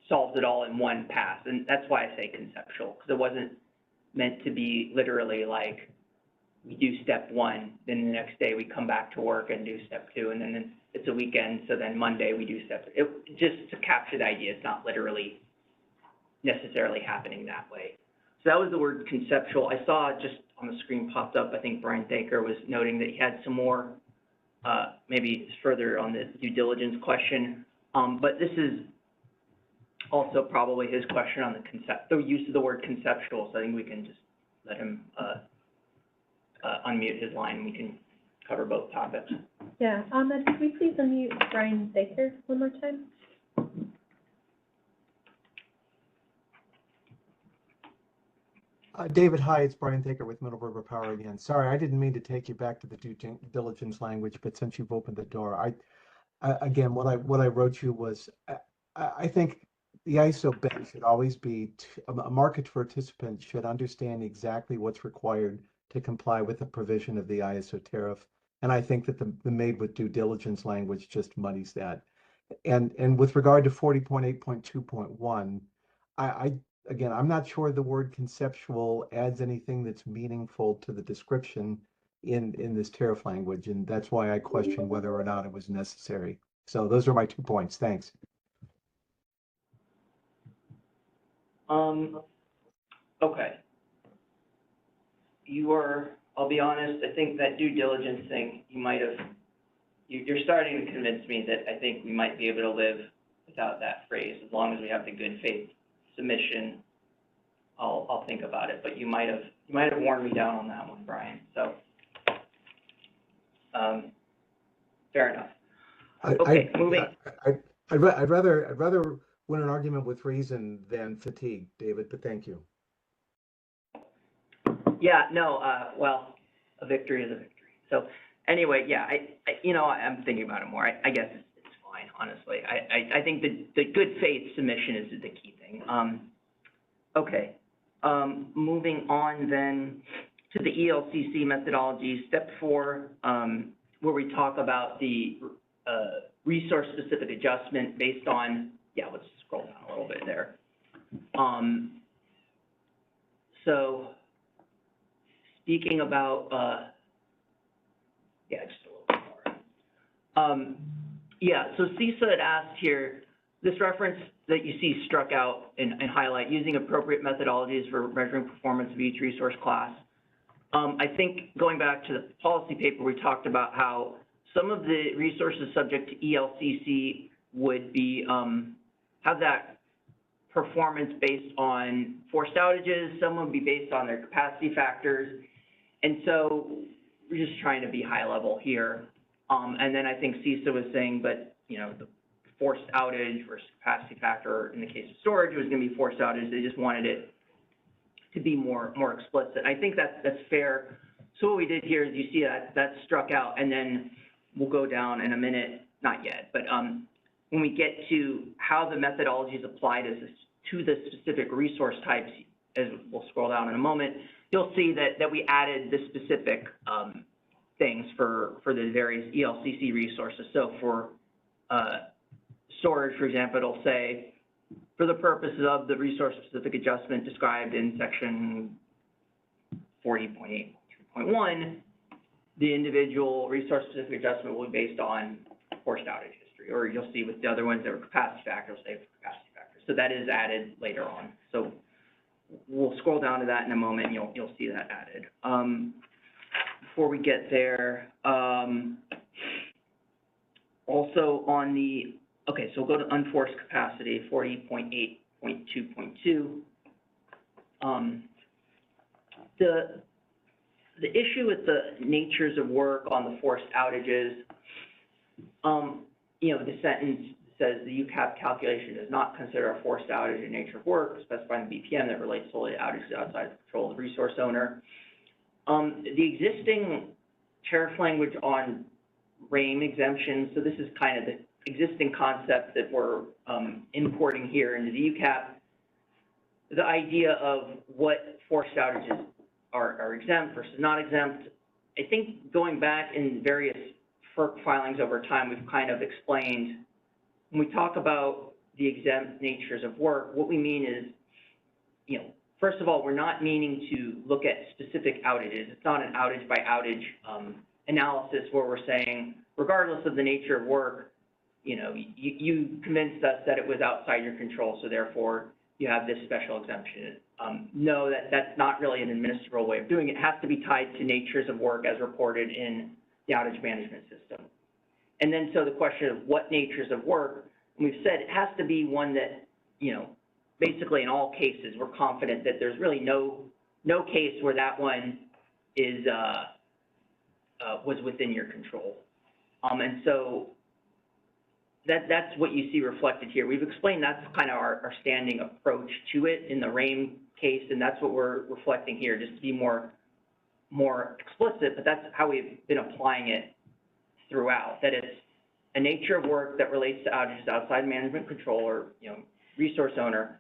solves it all in one pass, and that's why I say conceptual, because it wasn't meant to be literally like we do step 1, then the next day we come back to work and do step 2, and then it's a weekend, so then Monday we do step 2. Just to capture the idea, it's not literally necessarily happening that way. So that was the word conceptual. I saw just on the screen popped up, I think Brian Thaker was noting that he had some more, maybe further on the due diligence question, but this is also probably his question on the use of the word conceptual, so I think we can just let him unmute his line and we can cover both topics. Yeah, Ahmed, could we please unmute Brian Baker one more time? David, hi, it's Brian Thaker with Middle River Power again. Sorry, I didn't mean to take you back to the due diligence language, but since you've opened the door, again, what I wrote you was, I think the ISO bid should always be, a market participant should understand exactly what's required to comply with the provision of the ISO tariff. And I think that the made with due diligence language just muddies that. And with regard to 40.8.2.1, again, I'm not sure the word conceptual adds anything that's meaningful to the description in this tariff language, and that's why I question whether or not it was necessary. So those are my 2 points. Thanks. Okay. I'll be honest, I think that due diligence thing, you're starting to convince me that I think we might be able to live without that phrase, as long as we have the good faith submission. I'll think about it, but you might have worn me down on that one, Brian, so, fair enough. Okay, moving. I'd rather win an argument with reason than fatigue, David, but thank you. Yeah, no, well, a victory is a victory. So anyway, yeah, I'm thinking about it more. I guess it's fine, honestly. I think the good faith submission is the key thing. Okay, moving on then to the ELCC methodology, step 4, where we talk about the resource-specific adjustment based on, let's scroll down a little bit there. So speaking about, just a little bit more. So CISA had asked here, this reference that you see struck out and highlight, using appropriate methodologies for measuring performance of each resource class. I think going back to the policy paper, we talked about how some of the resources subject to ELCC would be, have that performance based on forced outages, some would be based on their capacity factors. And so we're just trying to be high level here. And then I think CISA was saying, but, you know, the forced outage versus capacity factor in the case of storage was going to be forced outage. They just wanted it to be more explicit. I think that's fair. So what we did here is you see that's struck out, and then we'll go down in a minute, not yet, but when we get to how the methodologies applied to the specific resource types, as we'll scroll down in a moment, you'll see that we added the specific things for the various ELCC resources. So for storage, for example, it'll say, for the purposes of the resource-specific adjustment described in section 40.8.2.1, the individual resource-specific adjustment will be based on forced outage history. Or you'll see with the other ones that were capacity factors, say for capacity factors. So that is added later on. So we'll scroll down to that in a moment, and you'll see that added. Before we get there, also on the, okay, so we'll go to unforced capacity, 40.8.2.2. The issue with the natures of work on the forced outages, you know, the sentence says the UCAP calculation does not consider a forced outage a nature of work, specifying the BPM that relates solely to outages outside the control of the resource owner. The existing tariff language on RAME exemptions, so this is kind of the existing concept that we're importing here into the UCAP. The idea of what forced outages are exempt versus not exempt. I think going back in various FERC filings over time, we've kind of explained, when we talk about the exempt natures of work, what we mean is, you know, first of all, we're not meaning to look at specific outages. It's not an outage by outage analysis where we're saying, regardless of the nature of work, you know, you convinced us that it was outside your control, so therefore you have this special exemption. No, that's not really an administrable way of doing it. It has to be tied to natures of work as reported in the outage management system. And then so the question of what natures of work, we've said it has to be one that, you know, basically in all cases, we're confident that there's really no case where that one is, was within your control. And so that's what you see reflected here. We've explained that's kind of our standing approach to it in the RAME case, and that's what we're reflecting here, just to be more explicit, but that's how we've been applying it throughout, that it's a nature of work that relates to outages outside management control or, you know, resource owner.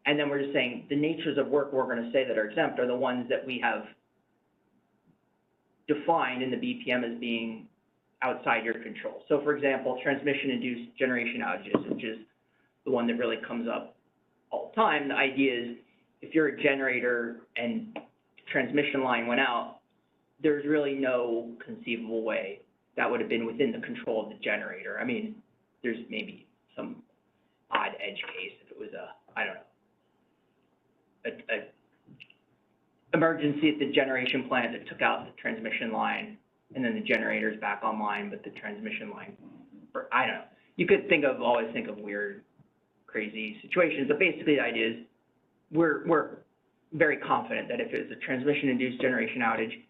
And then we're just saying the natures of work we're going to say that are exempt are the ones that we have defined in the BPM as being outside your control. So for example, transmission-induced generation outages, which is the one that really comes up all the time. The idea is if you're a generator and transmission line went out, there's really no conceivable way that would have been within the control of the generator. I mean, there's maybe some odd edge case if it was I don't know, a emergency at the generation plant that took out the transmission line and then the generator's back online, but the transmission line, or I don't know. You could always think of weird, crazy situations, but basically the idea is we're very confident that if it was a transmission-induced generation outage,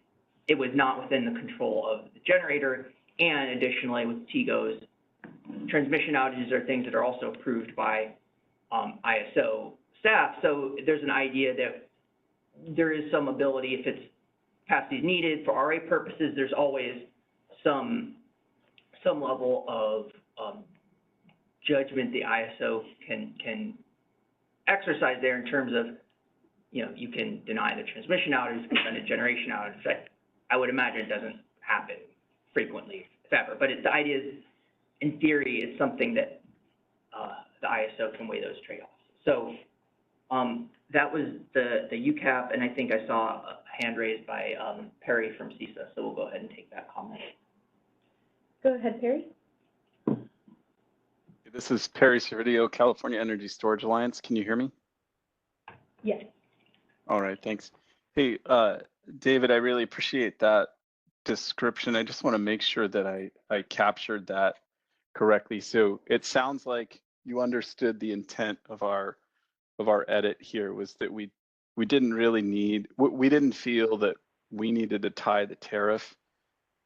it was not within the control of the generator, and additionally with TGOs, transmission outages are things that are also approved by ISO staff, so there's an idea that there is some ability, if it's capacity is needed for RA purposes, there's always some level of judgment the ISO can exercise there in terms of, you know, you can deny the transmission outage, prevent a generation outage. I would imagine it doesn't happen frequently, if ever, but the idea is, in theory, it's something that the ISO can weigh those trade-offs. So that was the UCAP, and I think I saw a hand raised by Perry from CISA, so we'll go ahead and take that comment. Go ahead, Perry. This is Perry Cervidio, California Energy Storage Alliance. Can you hear me? Yes. All right, thanks. Hey, David, I really appreciate that description. I just want to make sure that I captured that correctly. So it sounds like you understood the intent of our edit here was that we didn't really need, we didn't feel that we needed to tie the tariff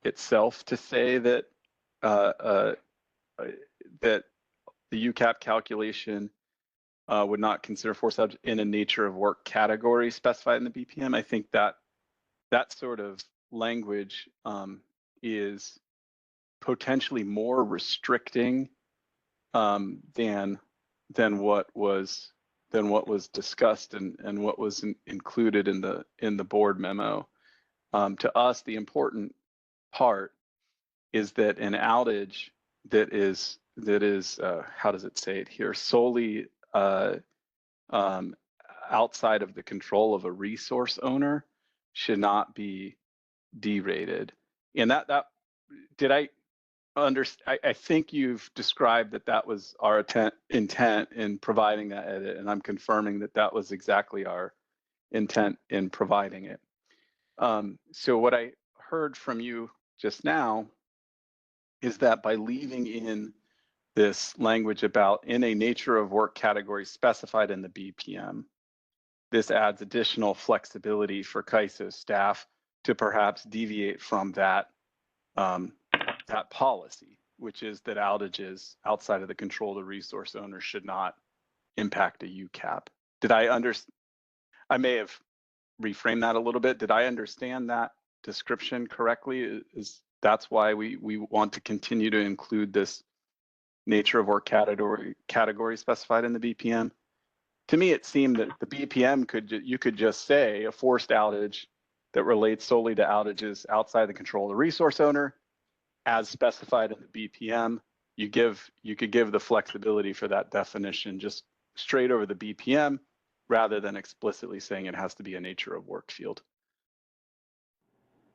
itself to say that that the UCAP calculation would not consider forced outage in a nature of work category specified in the BPM. I think that sort of language is potentially more restricting than what was discussed and what was included in the board memo. To us, the important part is that an outage that is how does it say it here, solely outside of the control of a resource owner should not be derated. And that did I understand? I think you've described that was our intent in providing that edit, and I'm confirming that was exactly our intent in providing it. So what I heard from you just now is that by leaving in this language about in a nature of work category specified in the BPM, this adds additional flexibility for CAISO staff to perhaps deviate from that that policy, which is that outages outside of the control of the resource owner should not impact a UCAP. Did I understand? I may have reframed that a little bit. Did I understand that description correctly? That's why we want to continue to include this nature of work category specified in the BPM? To me, it seemed that the BPM you could just say a forced outage that relates solely to outages outside the control of the resource owner, as specified in the BPM. You could give the flexibility for that definition just straight over the BPM, rather than explicitly saying it has to be a nature of work field.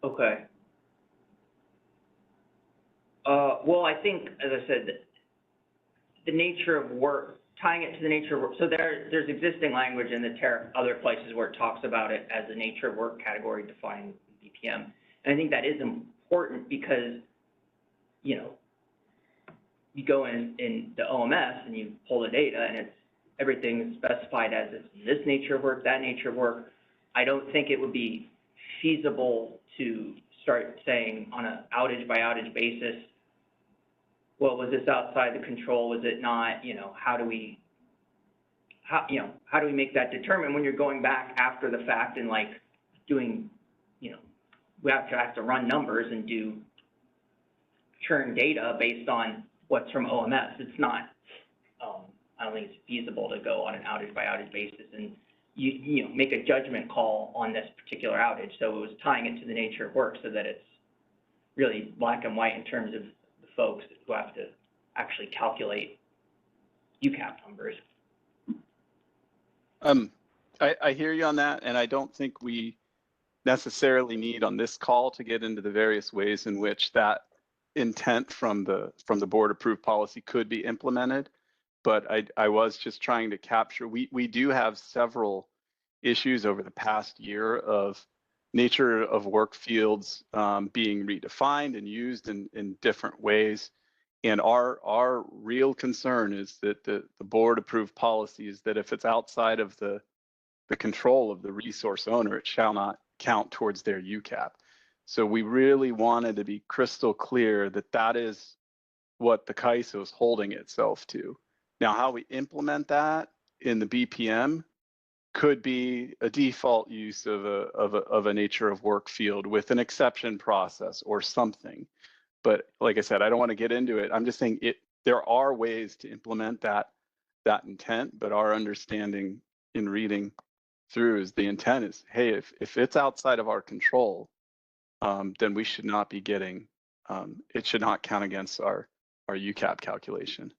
Okay. Well, I think, as I said, the nature of work, tying it to the nature of work, so there's existing language in the tariff, other places where it talks about it as a nature of work category defined BPM. And I think that is important because, you know, you go in the OMS and you pull the data and everything is specified as this nature of work, that nature of work. I don't think it would be feasible to start saying on an outage by outage basis, well, was this outside the control? Was it not? You know, how do we make that determined when you're going back after the fact and like doing, you know, we have to run numbers and do churn data based on what's from OMS. It's not, I don't think it's feasible to go on an outage by outage basis and you know, make a judgment call on this particular outage. So it was tying it to the nature of work so that it's really black and white in terms of the folks who have to actually calculate UCAP numbers. I hear you on that, and I don't think we necessarily need on this call to get into the various ways in which that intent from the board approved policy could be implemented. But I was just trying to capture, we do have several issues over the past year of nature of work fields being redefined and used in different ways. And our real concern is that the board approved policy is that if it's outside of the control of the resource owner, it shall not count towards their UCAP. So we really wanted to be crystal clear that that is what the CAISO is holding itself to. Now, how we implement that in the BPM could be a default use of a nature of work field with an exception process or something. But like I said, I don't want to get into it. I'm just saying there are ways to implement that intent, but our understanding in reading through is the intent is, hey, if it's outside of our control, then we should not be getting, it should not count against our UCAP calculation.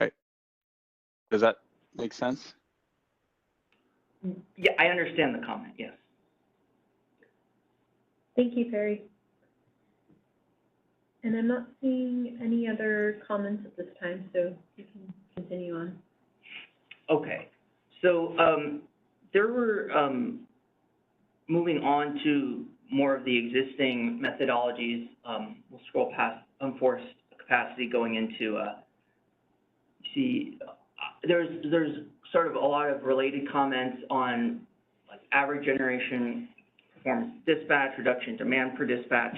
Right? Does that make sense? Yeah, I understand the comment, yes. Thank you, Perry. And I'm not seeing any other comments at this time, so you can continue on. Okay, so there were, moving on to more of the existing methodologies. We'll scroll past unforced capacity going into, there's sort of a lot of related comments on like average generation performance dispatch, reduction in demand per dispatch.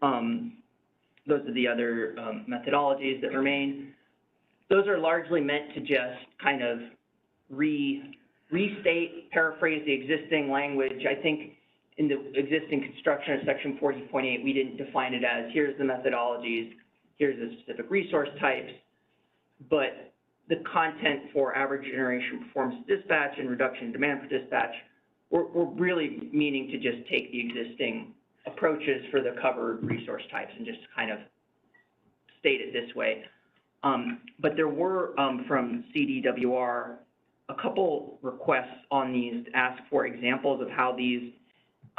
Those are the other methodologies that remain. Those are largely meant to just kind of restate, paraphrase the existing language. I think in the existing construction of section 40.8, we didn't define it as here's the methodologies, here's the specific resource types, but the content for average generation performance dispatch and reduction in demand per dispatch, we're really meaning to just take the existing approaches for the covered resource types and just kind of state it this way. But there were, from CDWR, a couple requests on these to ask for examples of how these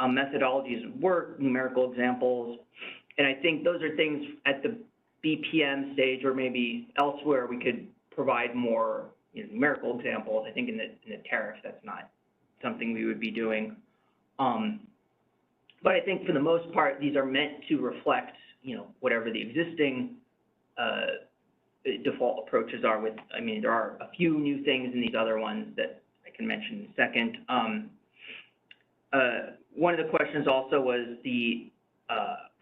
methodologies work, numerical examples. And I think those are things at the BPM stage or maybe elsewhere we could provide more numerical examples. I think in the tariff, that's not something we would be doing. But I think for the most part, these are meant to reflect, whatever the existing default approaches are with, there are a few new things in these other ones that I can mention in a second. One of the questions also was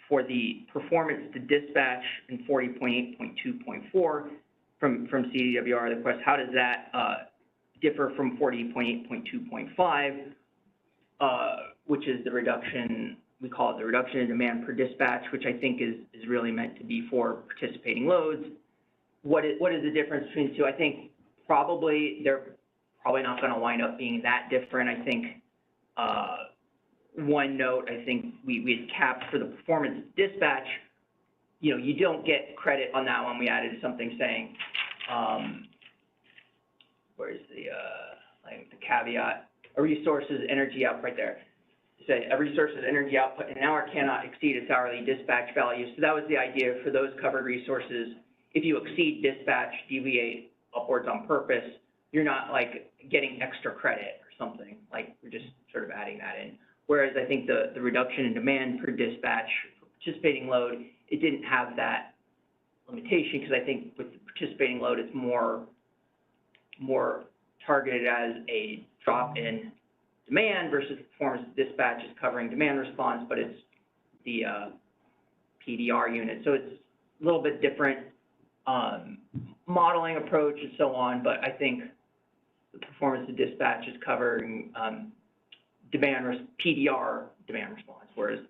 for the performance to dispatch in 40.8.2.4 from CDWR, the question, how does that differ from 40.8.2.5, which is the reduction, we call it the reduction in demand per dispatch, which I think is really meant to be for participating loads. What is the difference between the two? I think they're probably not going to wind up being that different. I think one note, I think we had capped for the performance dispatch, you don't get credit on that one. We added something saying, where's the caveat? A resource's energy output right there. Say a resource's energy output in an hour cannot exceed its hourly dispatch value. So that was the idea for those covered resources. If you exceed dispatch, deviate upwards on purpose, you're not like getting extra credit or something. Like we're just sort of adding that in. Whereas I think the reduction in demand per dispatch for participating load, it didn't have that limitation because I think with the participating load, it's more targeted as a drop in demand versus performance dispatch is covering demand response, but it's the PDR unit. So it's a little bit different modeling approach and so on, but I think the performance of dispatch is covering PDR demand response, whereas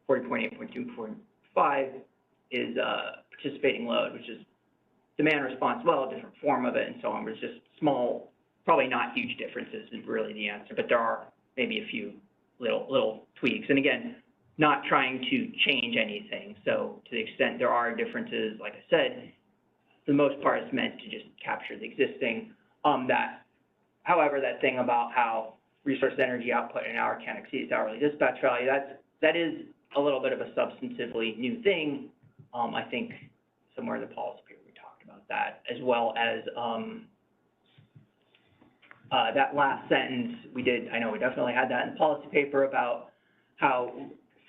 40.8.2.5 is participating load, which is demand response, well, a different form of it and so on. There's just small, probably not huge differences is really the answer, but there are maybe a few little tweaks. And again, not trying to change anything. So to the extent there are differences, like I said, for the most part, it's meant to just capture the existing. However, that thing about how resource energy output in an hour can't exceed its hourly dispatch value, that is a little bit of a substantively new thing. I think somewhere in the policy paper we talked about that, as well as that last sentence we did. I know we definitely had that in the policy paper about how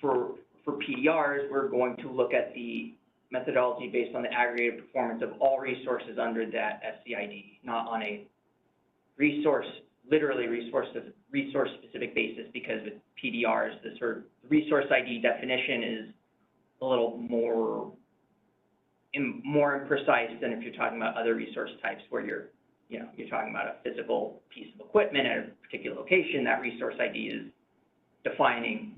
for PDRs, we're going to look at the methodology based on the aggregated performance of all resources under that SCID, not on a literally resource-specific basis, because with PDRs, the sort of resource ID definition is a little more imprecise than if you're talking about other resource types where you're talking about a physical piece of equipment at a particular location. That resource ID is defining,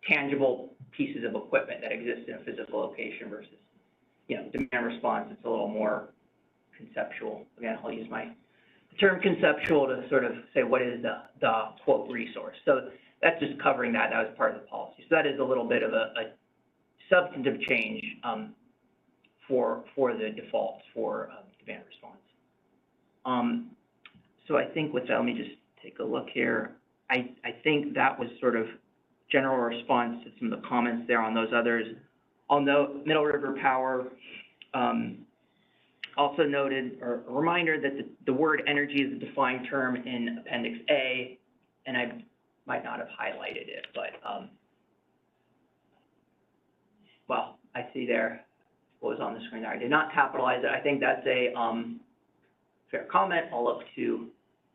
tangible pieces of equipment that exist in a physical location versus, demand response. It's a little more conceptual. Again, I'll use my term conceptual to sort of say what is the quote resource. So that's just covering that. That was part of the policy. So that is a little bit of a substantive change for the defaults for demand response. So I think with that, let me just take a look here. I think that was sort of general response to some of the comments there on those others. I'll note Middle River Power also noted, or a reminder that the word energy is a defined term in Appendix A, and I might not have highlighted it, but, well, I see there what was on the screen there. I did not capitalize it. I think that's a fair comment. I'll look to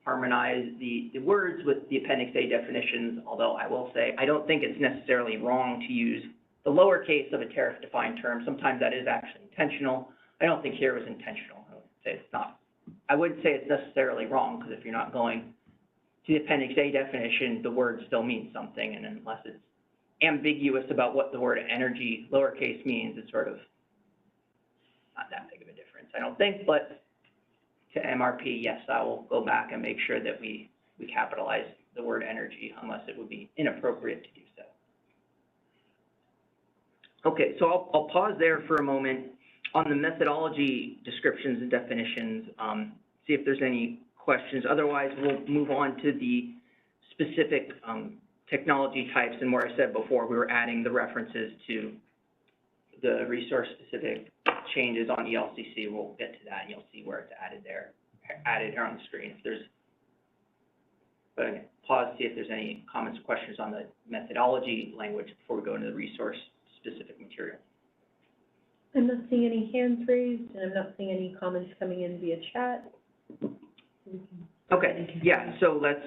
harmonize the words with the Appendix A definitions, although I will say I don't think it's necessarily wrong to use the lowercase of a tariff-defined term. Sometimes that is actually intentional. I don't think here was intentional. I would say it's not. I wouldn't say it's necessarily wrong, because if you're not going to the Appendix A definition, the word still means something, and unless it's ambiguous about what the word energy lowercase means, it's sort of not that big of a difference, I don't think. But to MRP, yes, I will go back and make sure that we capitalize the word energy, unless it would be inappropriate to do so. Okay, so I'll pause there for a moment on the methodology descriptions and definitions, see if there's any questions. Otherwise, we'll move on to the specific technology types, and where I said before, we were adding the references to the resource-specific changes on ELCC. We'll get to that, and you'll see where it's added there, added here on the screen. If there's, but again, pause, see if there's any comments or questions on the methodology language before we go into the resource-specific material. I'm not seeing any hands raised, and I'm not seeing any comments coming in via chat. Okay, yeah, so let's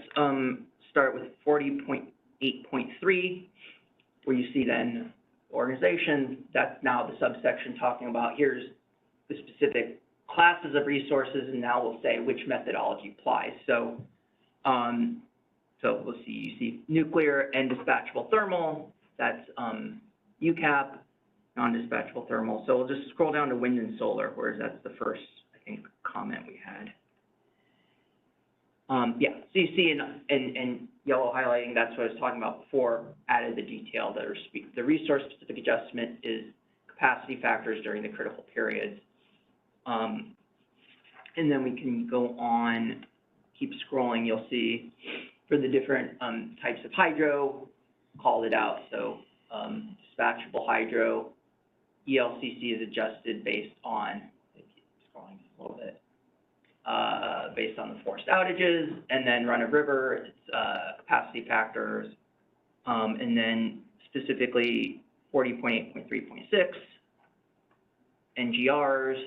start with 40.8.3, where you see then organization. That's now the subsection talking about here's the specific classes of resources, and now we'll say which methodology applies. So, so we'll see, you see nuclear and dispatchable thermal, that's UCAP, non-dispatchable thermal. So we'll just scroll down to wind and solar, whereas that's the first, I think, comment we had. Yeah, so you see in yellow highlighting, that's what I was talking about before, added the detail. The resource-specific adjustment is capacity factors during the critical periods. And then we can go on, keep scrolling, you'll see for the different types of hydro, called it out. So dispatchable hydro, ELCC is adjusted based on, keep scrolling a little bit, based on the forced outages, and then run-of-river, it's capacity factors, and then specifically 40.8.3.6, NGRs,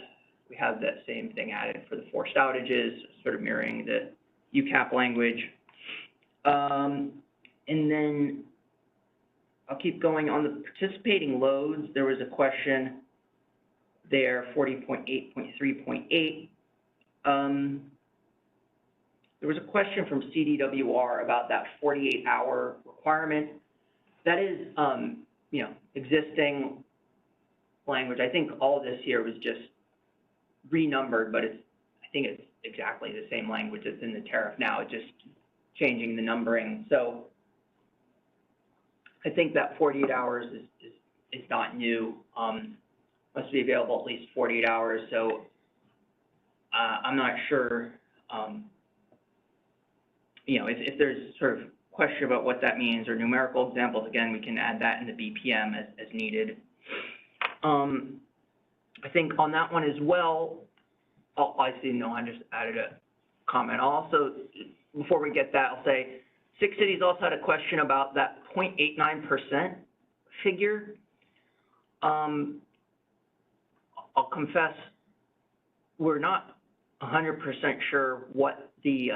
we have that same thing added for the forced outages, sort of mirroring the UCAP language. And then I'll keep going on the participating loads. There was a question there, 40.8.3.8. There was a question from CDWR about that 48-hour requirement. That is, you know, existing language. I think all this here was just renumbered, but I think it's exactly the same language that's in the tariff now. It's just changing the numbering. So I think that 48 hours is not new. Must be available at least 48 hours. So I'm not sure, you know, if there's sort of question about what that means or numerical examples, again, we can add that in the BPM as needed. I think on that one as well, oh, I see, no, I just added a comment. Also, before we get that, I'll say, Six Cities also had a question about that 0.89% figure. I'll confess, we're not 100% sure what the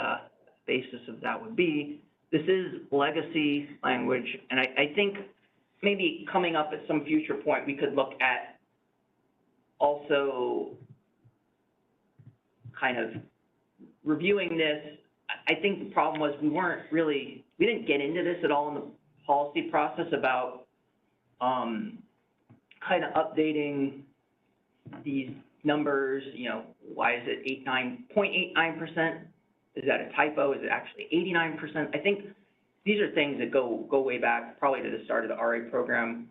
basis of that would be. This is legacy language, and I think maybe coming up at some future point, we could look at also kind of reviewing this. I think the problem was we didn't get into this at all in the policy process about kind of updating these numbers, you know, why is it 0.89%? Is that a typo? Is it actually 89%? I think these are things that go way back, probably to the start of the RA program.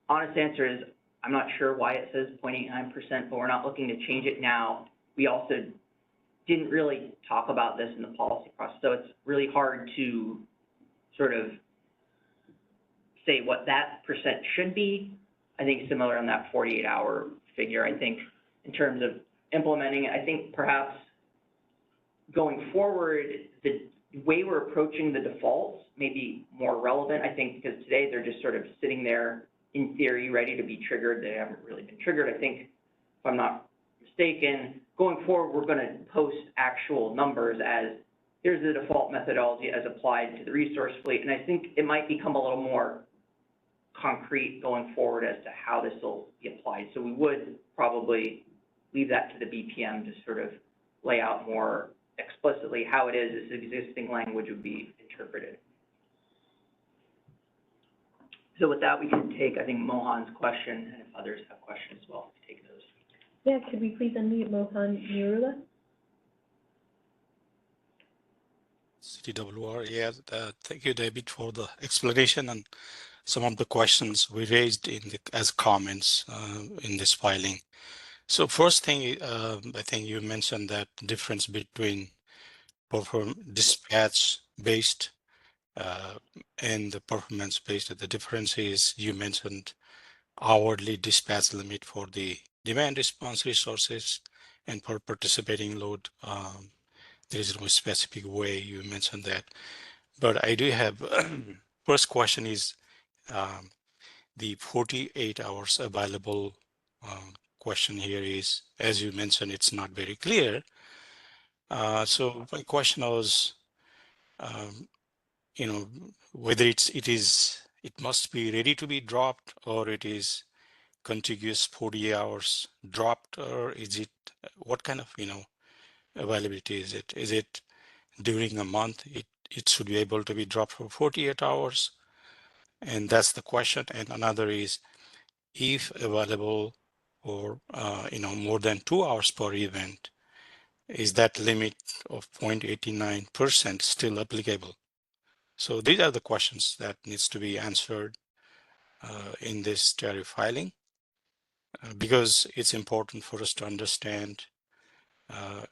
Honest answer is, I'm not sure why it says 0.89%, but we're not looking to change it now. We also didn't really talk about this in the policy process, so it's really hard to sort of say what that percent should be. I think similar on that 48-hour figure. I think in terms of implementing it, I think perhaps going forward, the way we're approaching the defaults may be more relevant, I think, because today they're just sort of sitting there in theory, ready to be triggered. They haven't really been triggered. I think, if I'm not mistaken, going forward, we're going to post actual numbers as here's the default methodology as applied to the resource fleet. And I think it might become a little more concrete going forward as to how this will be applied. So we would probably leave that to the BPM to sort of lay out more explicitly how it is this existing language would be interpreted. So with that, we can take, I think, Mohan's question, and if others have questions as well, we can take those. Yeah, could we please unmute Mohan Nirula? CTWR, yeah, thank you, David, for the explanation and some of the questions we raised in the, as comments in this filing. So first thing, I think you mentioned that difference between dispatch-based and the performance-based. The difference is you mentioned hourly dispatch limit for the demand response resources, and for participating load, there is no specific way you mentioned that. But I do have, first question is the 48 hours available question here is, as you mentioned, it's not very clear. So my question was, you know, whether it must be ready to be dropped, or it is contiguous 40 hours dropped, or is it, what kind of, availability is it? Is it during a month, it should be able to be dropped for 48 hours? And that's the question. And another is, if available for, more than 2 hours per event, is that limit of 0.89% still applicable? So these are the questions that needs to be answered in this tariff filing, because it's important for us to understand,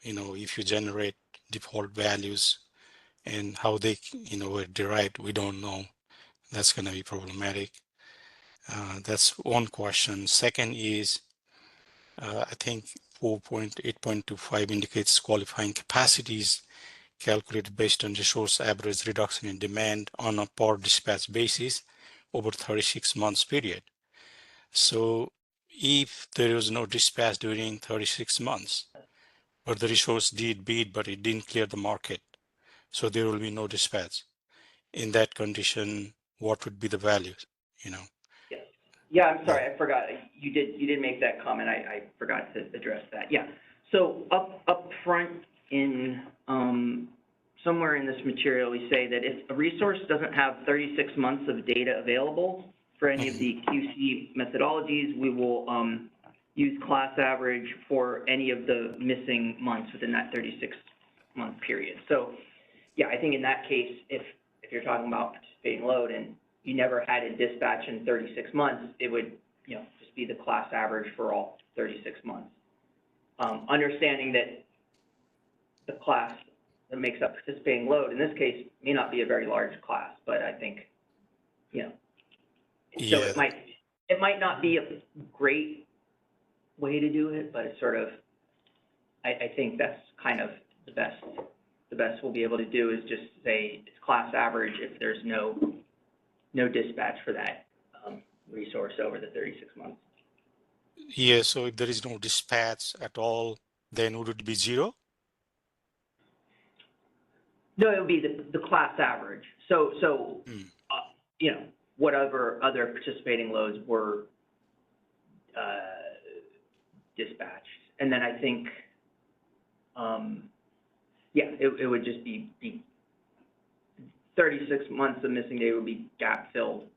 if you generate default values and how they, were derived, we don't know. That's going to be problematic. That's one question. Second is, I think 4.8.25 indicates qualifying capacities calculated based on resource average reduction in demand on a per dispatch basis over 36 months period. So if there was no dispatch during 36 months, but the resource did bid, but it didn't clear the market, so there will be no dispatch. In that condition, what would be the values, Yes. Yeah, I'm sorry, I forgot. You did make that comment. I forgot to address that. Yeah. So up front in somewhere in this material, we say that if a resource doesn't have 36 months of data available for any of the QC methodologies, we will use class average for any of the missing months within that 36-month period. So yeah, I think in that case, if you're talking about participating load and you never had a dispatch in 36 months, it would, just be the class average for all 36 months. Understanding that the class that makes up participating load, in this case, may not be a very large class, but I think, so it might not be a great way to do it, but it's sort of, I think that's kind of the best we'll be able to do is just say it's class average if there's no dispatch for that resource over the 36 months. Yeah, so if there is no dispatch at all, then would it be zero? No, it would be the class average. So whatever other participating loads were dispatched. And then I think, it would just be 36 months of missing data would be gap filled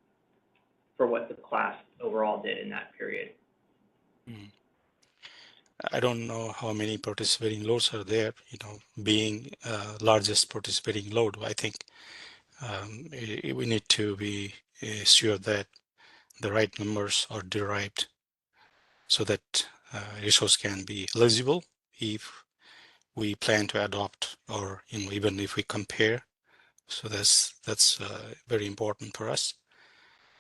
for what the class overall did in that period. I don't know how many participating loads are there, being largest participating load. I think we need to be sure that the right numbers are derived so that resource can be eligible if we plan to adopt, or even if we compare. So that's very important for us.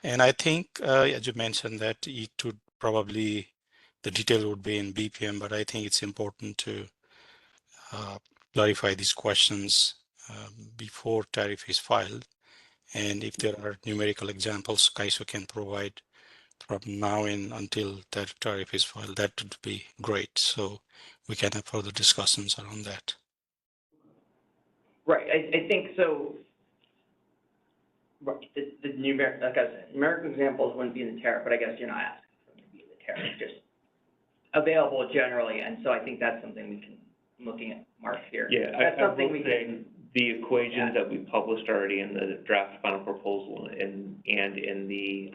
And I think, as you mentioned, that it would probably, the detail would be in BPM, but I think it's important to clarify these questions before tariff is filed. And if there are numerical examples CAISO can provide from now in until that tariff is filed, that would be great. So we can have further discussions around that. Right, I think so. Right, the numeric, like I said, numerical examples wouldn't be in the tariff, but I guess you're not asking for them to be in the tariff, just available generally, and so I think that's something we can, I'm looking at Mark here. Yeah, That's I something will we say can, the equations that we published already in the draft final proposal and in the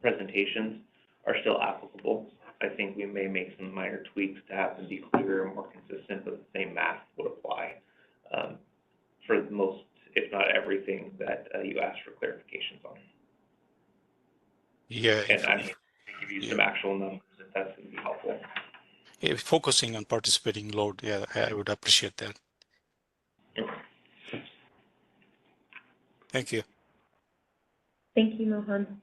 presentations are still applicable. I think we may make some minor tweaks to have them be clearer and more consistent, but the same math would apply for most, if not everything, that you asked for clarifications on. Yeah. And I can give you some actual numbers if that's going to be helpful. If focusing on participating load, yeah, I would appreciate that. Thank you. Thank you, Mohan.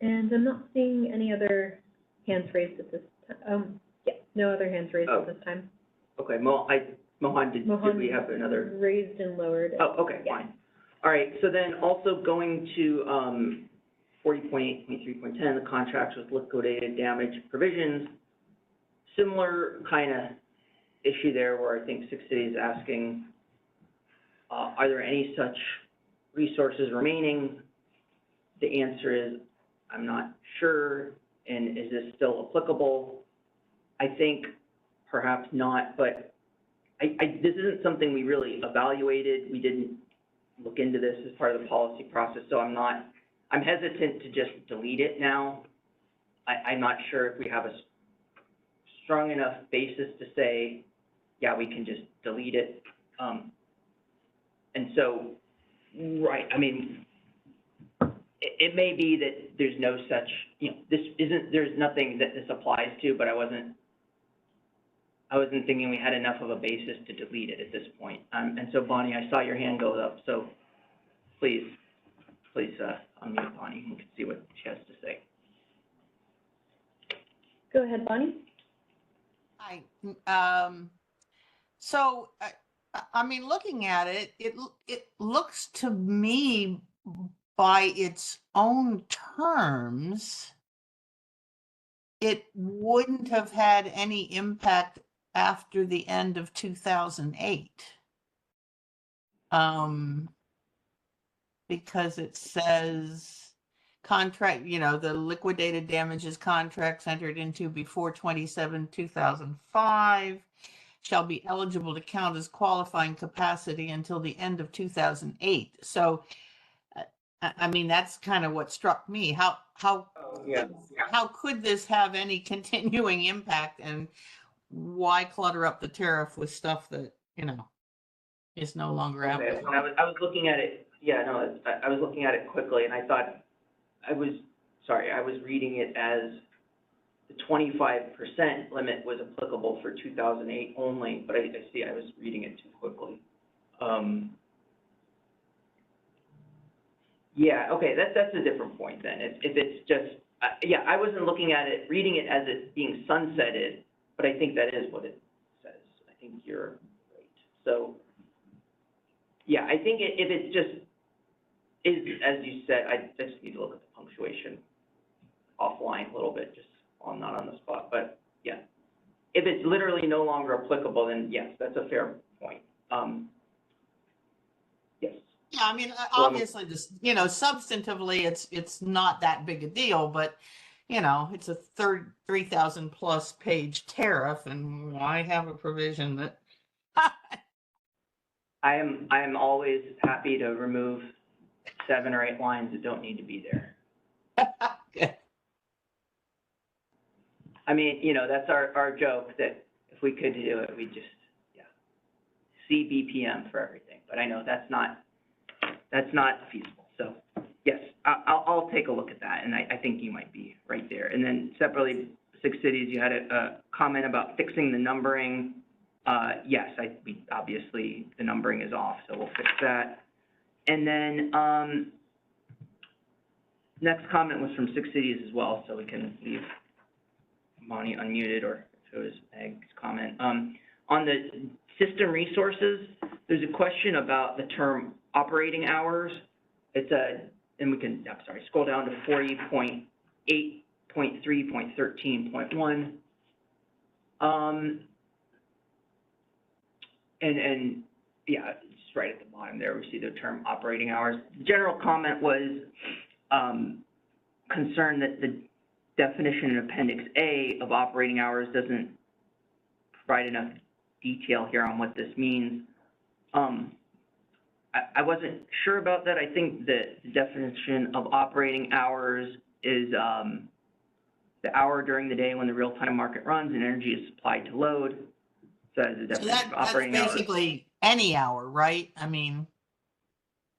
And I'm not seeing any other hands raised at this time. Yeah, no other hands raised at this time. okay, Mohan, did we have another? Raised and lowered. Oh, okay, Yeah. fine. All right, so then also going to 40.8.3.10, the contracts with liquidated damage provisions. Similar kind of issue there where I think 6 Cities is asking, are there any such resources remaining? The answer is, I'm not sure, and is this still applicable? I think perhaps not, but this isn't something we really evaluated. We didn't look into this as part of the policy process, so I'm hesitant to just delete it now. I'm not sure if we have a strong enough basis to say, yeah, we can just delete it. And so, right, I mean, it may be that there's no such, there's nothing that this applies to, but I wasn't thinking we had enough of a basis to delete it at this point. And so, Bonnie, I saw your hand go up, so please unmute Bonnie and we can see what she has to say. Go ahead, Bonnie. Hi. So, I mean, looking at it, it looks to me by its own terms, it wouldn't have had any impact after the end of 2008. Because it says contract, the liquidated damages contracts entered into before 27/2005 shall be eligible to count as qualifying capacity until the end of 2008. So, I mean, that's kind of what struck me. How could this have any continuing impact, and why clutter up the tariff with stuff that, is no longer applicable? I was looking at it, I was looking at it quickly, and I thought, I was reading it as the 25% limit was applicable for 2008 only, but I see I was reading it too quickly. Yeah, okay, that's a different point then. If it's just, I wasn't looking at it, reading it as it being sunsetted, but I think that is what it says. I think you're right. So, yeah, I think if it just is, as you said, I just need to look at the punctuation offline a little bit, just I'm not on the spot, but yeah. If it's literally no longer applicable, then yes, that's a fair point. Yes. Yeah, I mean, obviously, this, substantively, it's not that big a deal, but, it's a 3,000 plus page tariff, and why have a provision that? I am always happy to remove 7 or 8 lines that don't need to be there. I mean, that's our joke, that if we could do it, we'd just, see BPM for everything. But I know that's not feasible. So yes, I'll take a look at that, and I think you might be right there. And then separately, 6 Cities, you had a comment about fixing the numbering. Yes, obviously the numbering is off, so we'll fix that. And then next comment was from 6 Cities as well, so we can leave Bonnie unmuted, or if it was Meg's comment. On the system resources, there's a question about the term operating hours. It's and we can, I'm sorry, scroll down to 40.8.3.13.1. And yeah, it's right at the bottom there, we see the term operating hours. The general comment was concerned that the definition in Appendix A of operating hours doesn't provide enough detail here on what this means. I wasn't sure about that. I think that the definition of operating hours is the hour during the day when the real-time market runs and energy is supplied to load. So that is the definition of operating hours. That's basically any hour, right? I mean.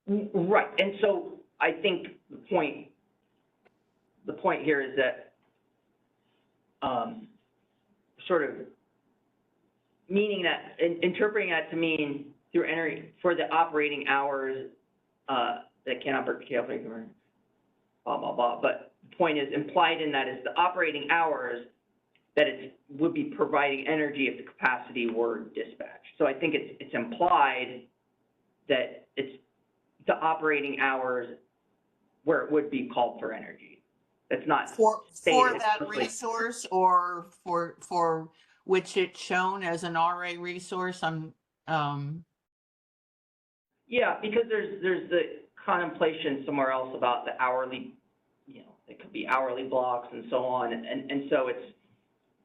Right, and so I think the point here is that sort of meaning that, interpreting that to mean through energy for the operating hours that cannot be calculated, blah, blah, blah. But the point is, implied in that is the operating hours that it would be providing energy if the capacity were dispatched. So I think it's implied that it's the operating hours where it would be called for energy. That's not for stated that explicitly. resource, or for which it's shown as an RA resource. Yeah, because there's the contemplation somewhere else about the hourly, you know, it could be hourly blocks and so on, and so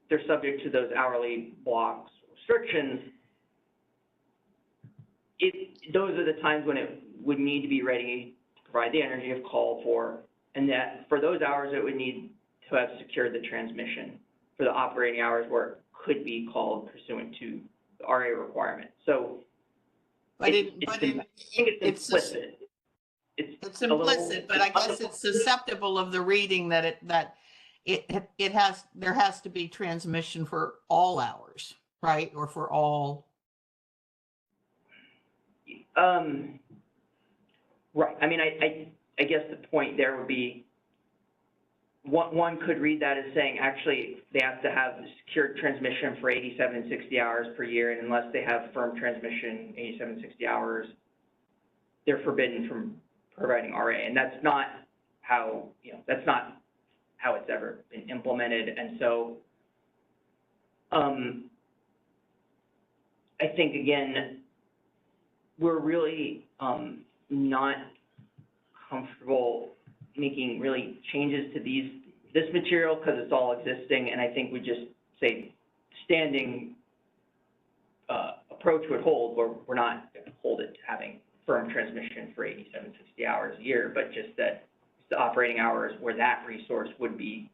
they're subject to those hourly blocks restrictions. Those are the times when it would need to be ready to provide the energy if called for, and that for those hours it would need to have secured the transmission for the operating hours where it could be called pursuant to the RA requirement. So I think it's implicit. It's implicit, but I guess it's susceptible of the reading that there has to be transmission for all hours, right? Or for all. Right. I mean, I guess the point there would be, one could read that as saying actually they have to have secured transmission for 87 and 60 hours per year, and unless they have firm transmission 87 and 60 hours, they're forbidden from providing RA. And that's not how, that's not how it's ever been implemented. And so I think, again, we're really not comfortable making really changes to this material because it's all existing, and I think we just say standing approach would hold, where we're not going to hold it to having firm transmission for 87, 60 hours a year, but just that the operating hours where that resource would be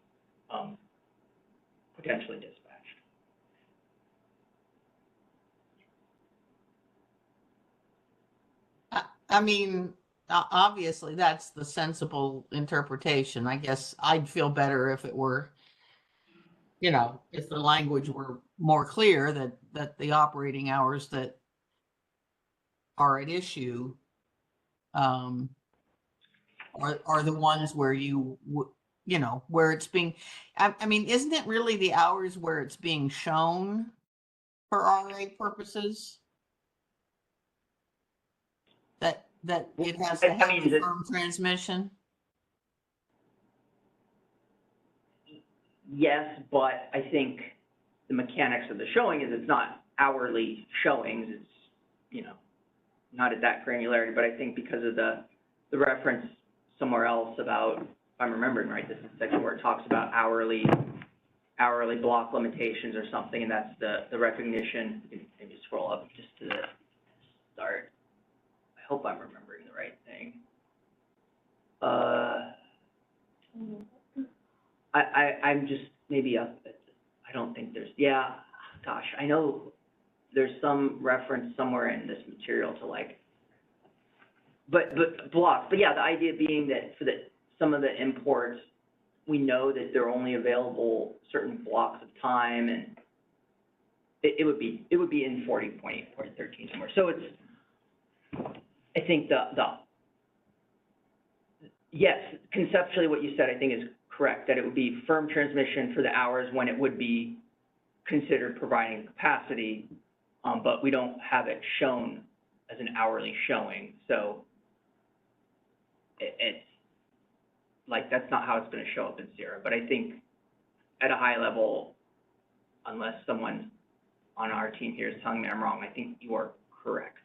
potentially dispatched. I mean, obviously that's the sensible interpretation. I guess I'd feel better if it were, if the language were more clear that the operating hours that are at issue are the ones where where it's being, I mean, isn't it really the hours where it's being shown for RA purposes? That it has to have a firm transmission? Yes, but I think the mechanics of the showing is it's not hourly showings. It's, not at that granularity, but I think because of the reference somewhere else about, if I'm remembering right, this is the section where it talks about hourly block limitations or something, and that's the recognition. You can maybe scroll up just to the start. I hope I'm remembering the right thing. I'm just maybe up. I don't think there's, gosh, I know there's some reference somewhere in this material to but blocks. But yeah, the idea being that for some of the imports, we know that they're only available certain blocks of time, and it would be in 40.8.13 somewhere. So it's, I think yes, conceptually what you said I think is correct, that it would be firm transmission for the hours when it would be considered providing capacity, but we don't have it shown as an hourly showing. So it's like, that's not how it's going to show up in Sierra. But I think at a high level, unless someone on our team here is telling me I'm wrong, I think you are correct.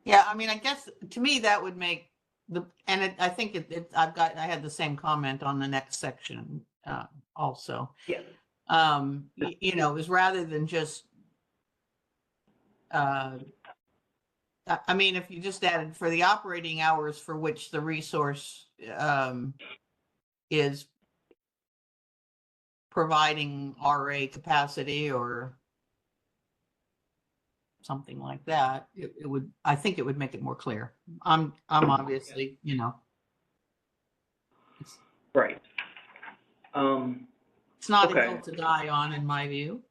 Yeah, I mean, I guess to me that would make I think I had the same comment on the next section also. Yeah. You know, is rather than just, I mean, if you just added for the operating hours for which the resource is providing RA capacity or something like that, it would, I think it would make it more clear. I'm obviously, you know, Right. it's not Okay. a hill to die on, in my view.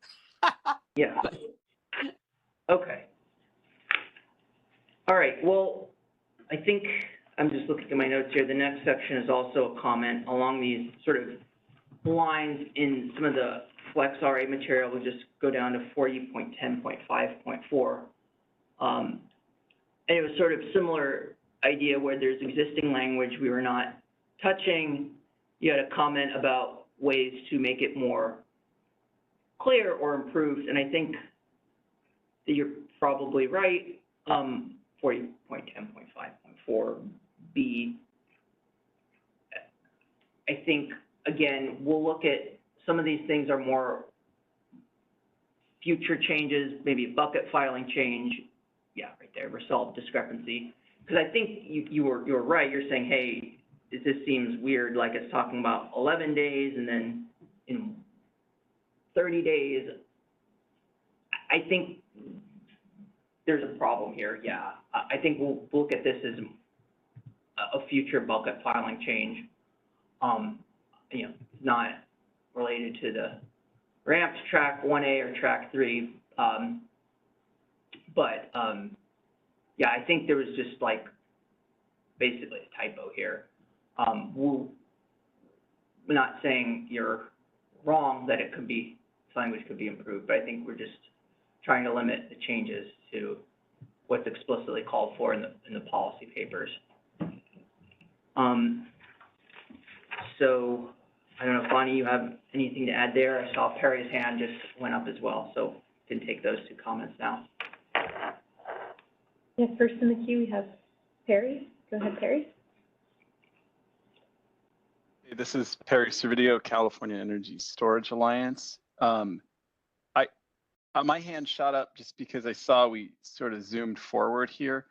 Yeah. Okay. All right. Well, I think I'm just looking at my notes here. The next section is also a comment along these sort of lines in some of the Flex RA material. We'll just go down to 40.10.5.4. And it was sort of similar idea where there's existing language we were not touching. You had a comment about ways to make it more clear or improved, and I think that you're probably right. 40.10.5.4B. I think, again, we'll look at some of these things are more future changes, maybe a bucket filing change. Yeah, right there, resolve discrepancy. Because I think you were right. You're saying, hey, this seems weird, like it's talking about 11 days and then in 30 days. I think there's a problem here, yeah. I think we'll look at this as a future bucket filing change. You know, not related to the ramps track 1A or track 3. Yeah, I think there was just like basically a typo here. We're not saying you're wrong that it could be, language could be improved, but I think we're just trying to limit the changes to what's explicitly called for in the policy papers. So I don't know if Bonnie, you have anything to add there? I saw Perry's hand just went up as well, so can take those two comments now. Yeah, first in the queue we have Perry. Go ahead, Perry. Hey, this is Perry Servideo, California Energy Storage Alliance. My hand shot up just because I saw we sort of zoomed forward here.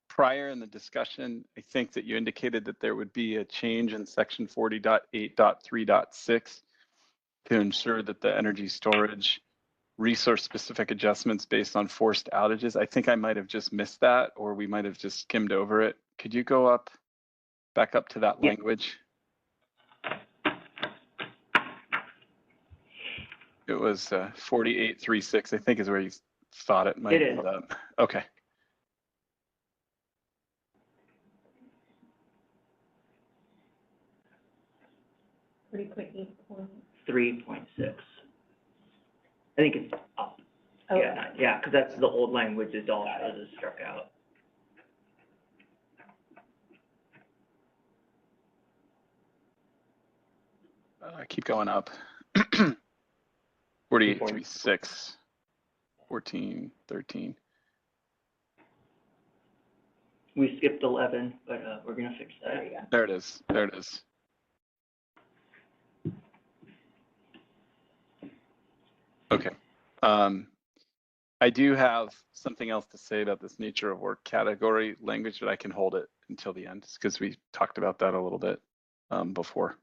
Prior in the discussion, I think that you indicated that there would be a change in section 40.8.3.6 to ensure that the energy storage resource-specific adjustments based on forced outages. I think I might have just missed that, or we might have just skimmed over it. Could you go back up to that language? It was 48.3.6, I think is where you thought it might end up. Okay. .3.6. I think it's up. Oh. Yeah, because that's the old language is all is struck out. Keep going up. 48.3.6, 14.13. We skipped 11, but we're gonna fix that. There you go. There it is. There it is. Okay. I do have something else to say about this nature of work category language, but I can hold it until the end because we talked about that a little bit before.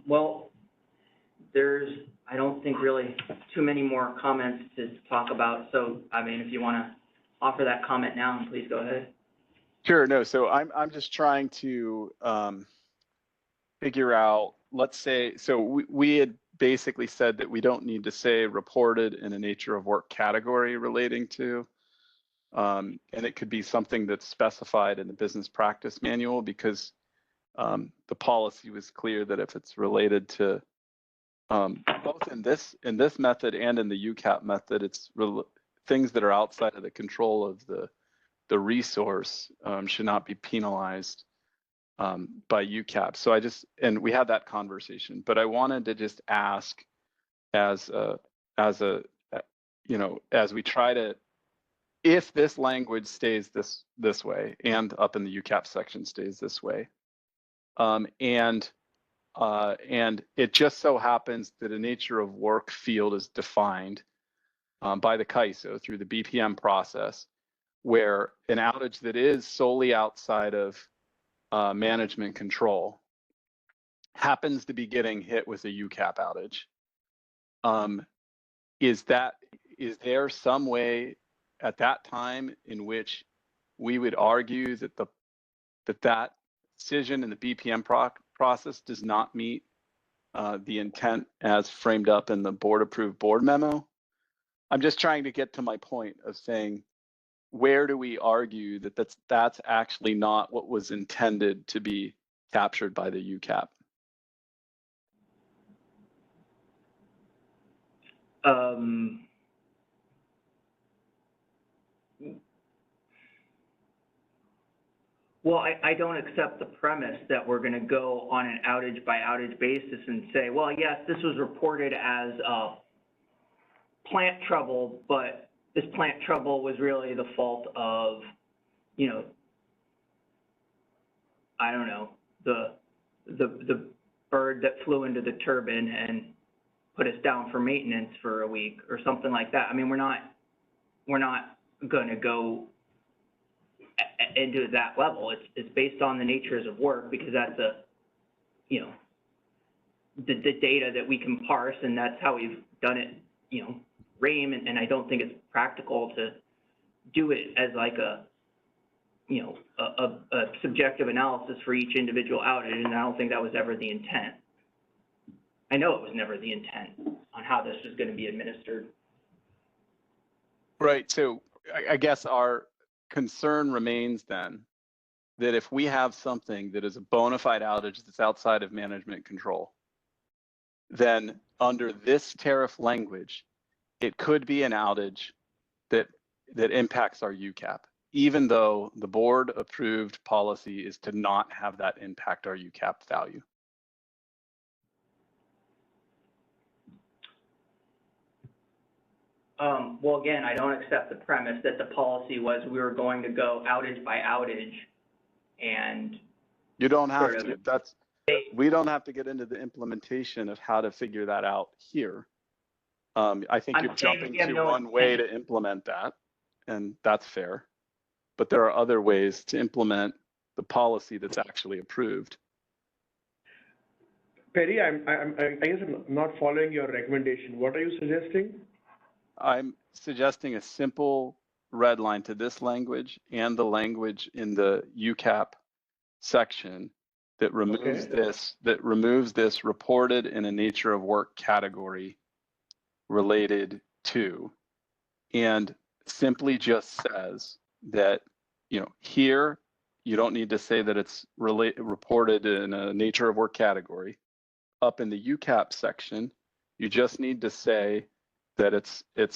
Well, there's, I don't think really too many more comments to talk about. So, I mean, if you want to offer that comment now, please go ahead. Sure. No. So I'm just trying to figure out. Let's say we had basically said that we don't need to say reported in a nature of work category relating to, and it could be something that's specified in the business practice manual because the policy was clear that if it's related to both in this method and in the UCAP method, it's things that are outside of the control of the resource should not be penalized by UCAP. So and we had that conversation, but I wanted to just ask as we try to, if this language stays this way and up in the UCAP section stays this way, and it just so happens that a nature of work field is defined by the CAISO through the BPM process, where an outage that is solely outside of management control happens to be getting hit with a UCAP outage. Is there some way at that time in which we would argue that that decision in the BPM process does not meet the intent as framed up in the board-approved board memo? I'm just trying to get to my point of saying, where do we argue that that's actually not what was intended to be captured by the UCAP? Well, I don't accept the premise that we're going to go on an outage by outage basis and say, well, yes, this was reported as plant trouble, but this plant trouble was really the fault of, I don't know, the bird that flew into the turbine and put us down for maintenance for a week or something like that. I mean, we're not going to go into that level. It's based on the natures of work, because that's the data that we can parse, and that's how we've done it, RAIM, and I don't think it's practical to do it as like a subjective analysis for each individual outage, and I don't think that was ever the intent. I know it was never the intent on how this was going to be administered. Right, so I guess our concern remains then that if we have something that is a bona fide outage that's outside of management control, then under this tariff language, it could be an outage that impacts our UCAP, even though the board approved policy is to not have that impact our UCAP value. Well, again, I don't accept the premise that the policy was we were going to go outage by outage, and you don't have to. We don't have to get into the implementation of how to figure that out here. I think you're jumping to one way to implement that, and that's fair. But there are other ways to implement the policy that's actually approved. Perry, I guess I'm not following your recommendation. What are you suggesting? I'm suggesting a simple red line to this language and the language in the UCAP section that removes this reported in a nature of work category related to, and simply just says that, here you don't need to say that it's reported in a nature of work category. Up in the UCAP section, you just need to say that the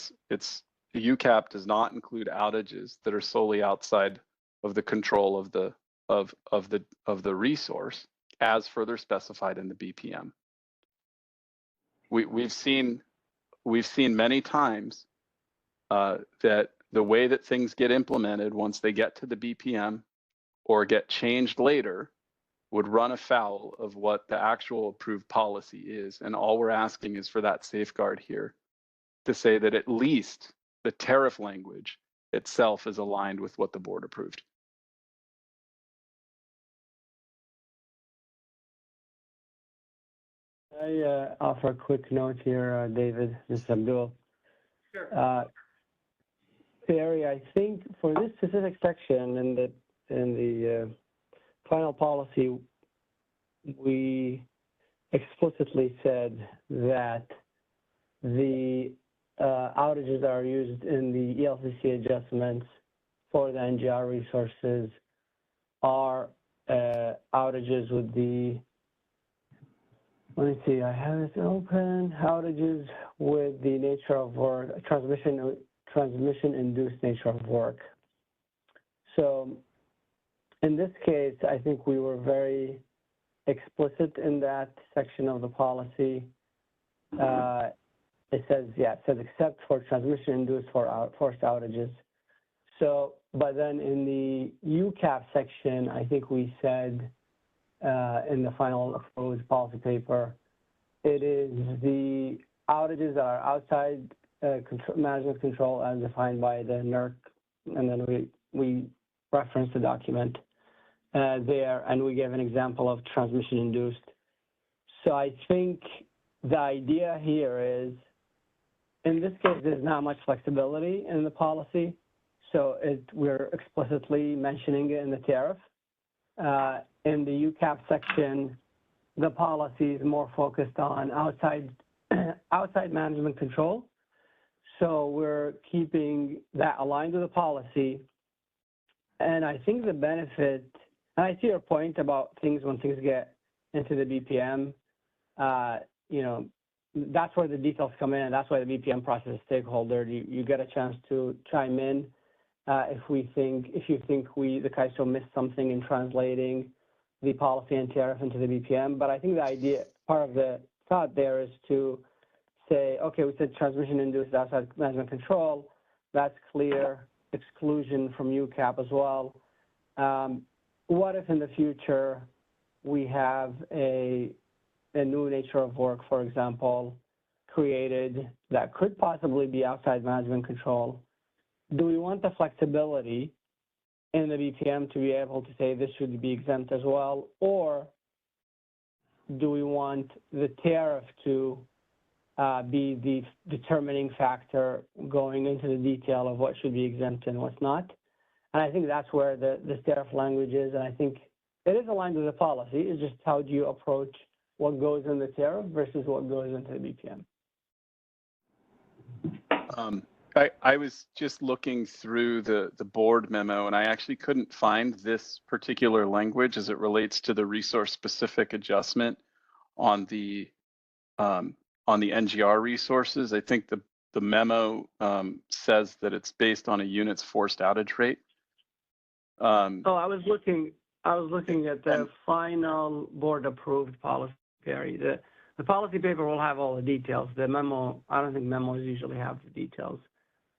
UCAP does not include outages that are solely outside of the control of the resource, as further specified in the BPM. We've seen many times that the way that things get implemented once they get to the BPM or get changed later would run afoul of what the actual approved policy is, and all we're asking is for that safeguard here to say that at least the tariff language itself is aligned with what the board approved. I offer a quick note here, David. This is Abdul. Sure. Perry, I think for this specific section in the final policy, we explicitly said that the outages that are used in the ELCC adjustments for the NGR resources are outages with the Let me see, I have it open. Outages with the nature of work, transmission-induced nature of work. So in this case, I think we were very explicit in that section of the policy. It says except for transmission-induced forced outages. So, but then in the UCAP section, I think we said in the final approved policy paper, it is the outages that are outside management control as defined by the NERC, and then we reference the document there, and we gave an example of transmission-induced. So I think the idea here is, in this case, there's not much flexibility in the policy, so we're explicitly mentioning it in the tariff. In the UCAP section, the policy is more focused on outside management control. So we're keeping that aligned with the policy. And I think the benefit, and I see your point about things when things get into the BPM, you know, that's where the details come in. That's why the BPM process is stakeholder. You get a chance to chime in if you think the CAISO missed something in translating the policy and tariff into the BPM. But I think the idea, part of the thought there is to say, okay, we said transmission-induced outside management control. That's clear. Exclusion from UCAP as well. What if in the future we have a new nature of work, for example, created that could possibly be outside management control? Do we want the flexibility in the BPM to be able to say this should be exempt as well, or do we want the tariff to be the determining factor going into the detail of what should be exempt and what's not? And I think that's where the tariff language is, and I think it is aligned with the policy. It's just how do you approach what goes in the tariff versus what goes into the BPM. I was just looking through the board memo, and I actually couldn't find this particular language as it relates to the resource-specific adjustment on the NGR resources. I think the memo says that it's based on a unit's forced outage rate. I was looking at the final board-approved policy. The policy paper will have all the details. The memo, I don't think memos usually have the details.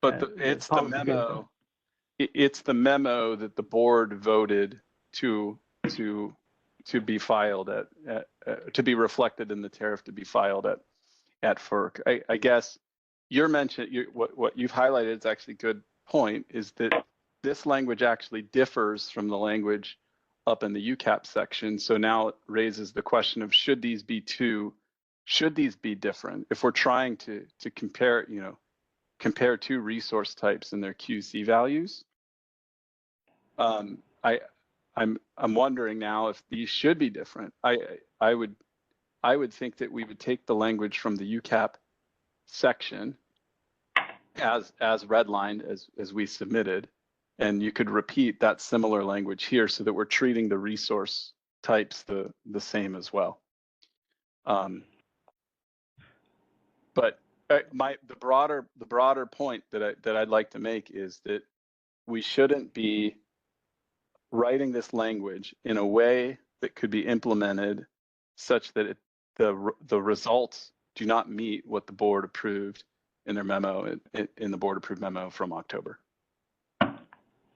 But it's the memo. It's the memo that the board voted to be filed to be reflected in the tariff to be filed at FERC. I guess what you've highlighted is actually a good point, is that this language actually differs from the language up in the UCAP section. So now it raises the question of should these be different? If we're trying to compare, compare two resource types and their QC values, I'm wondering now if these should be different. I would think that we would take the language from the UCAP section as redlined as we submitted, and you could repeat that similar language here so that we're treating the resource types the same as well. But the broader point that I'd like to make is that we shouldn't be writing this language in a way that could be implemented such that the results do not meet what the board approved in their memo, in the board approved memo from October.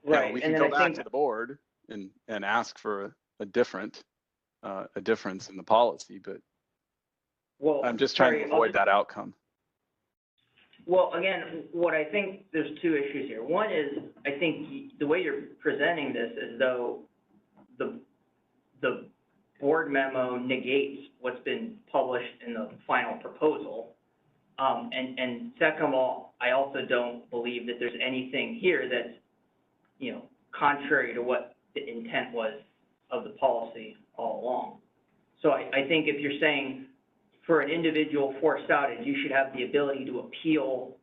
Right. Now, we can go back to the board and ask for a difference in the policy, but I'm just trying to avoid that outcome. Well, again, what I think, there's two issues here. One is, I think the way you're presenting this is though the board memo negates what's been published in the final proposal. And second of all, I also don't believe that there's anything here that's, contrary to what the intent was of the policy all along. So I think if you're saying for an individual forced outage, you should have the ability to appeal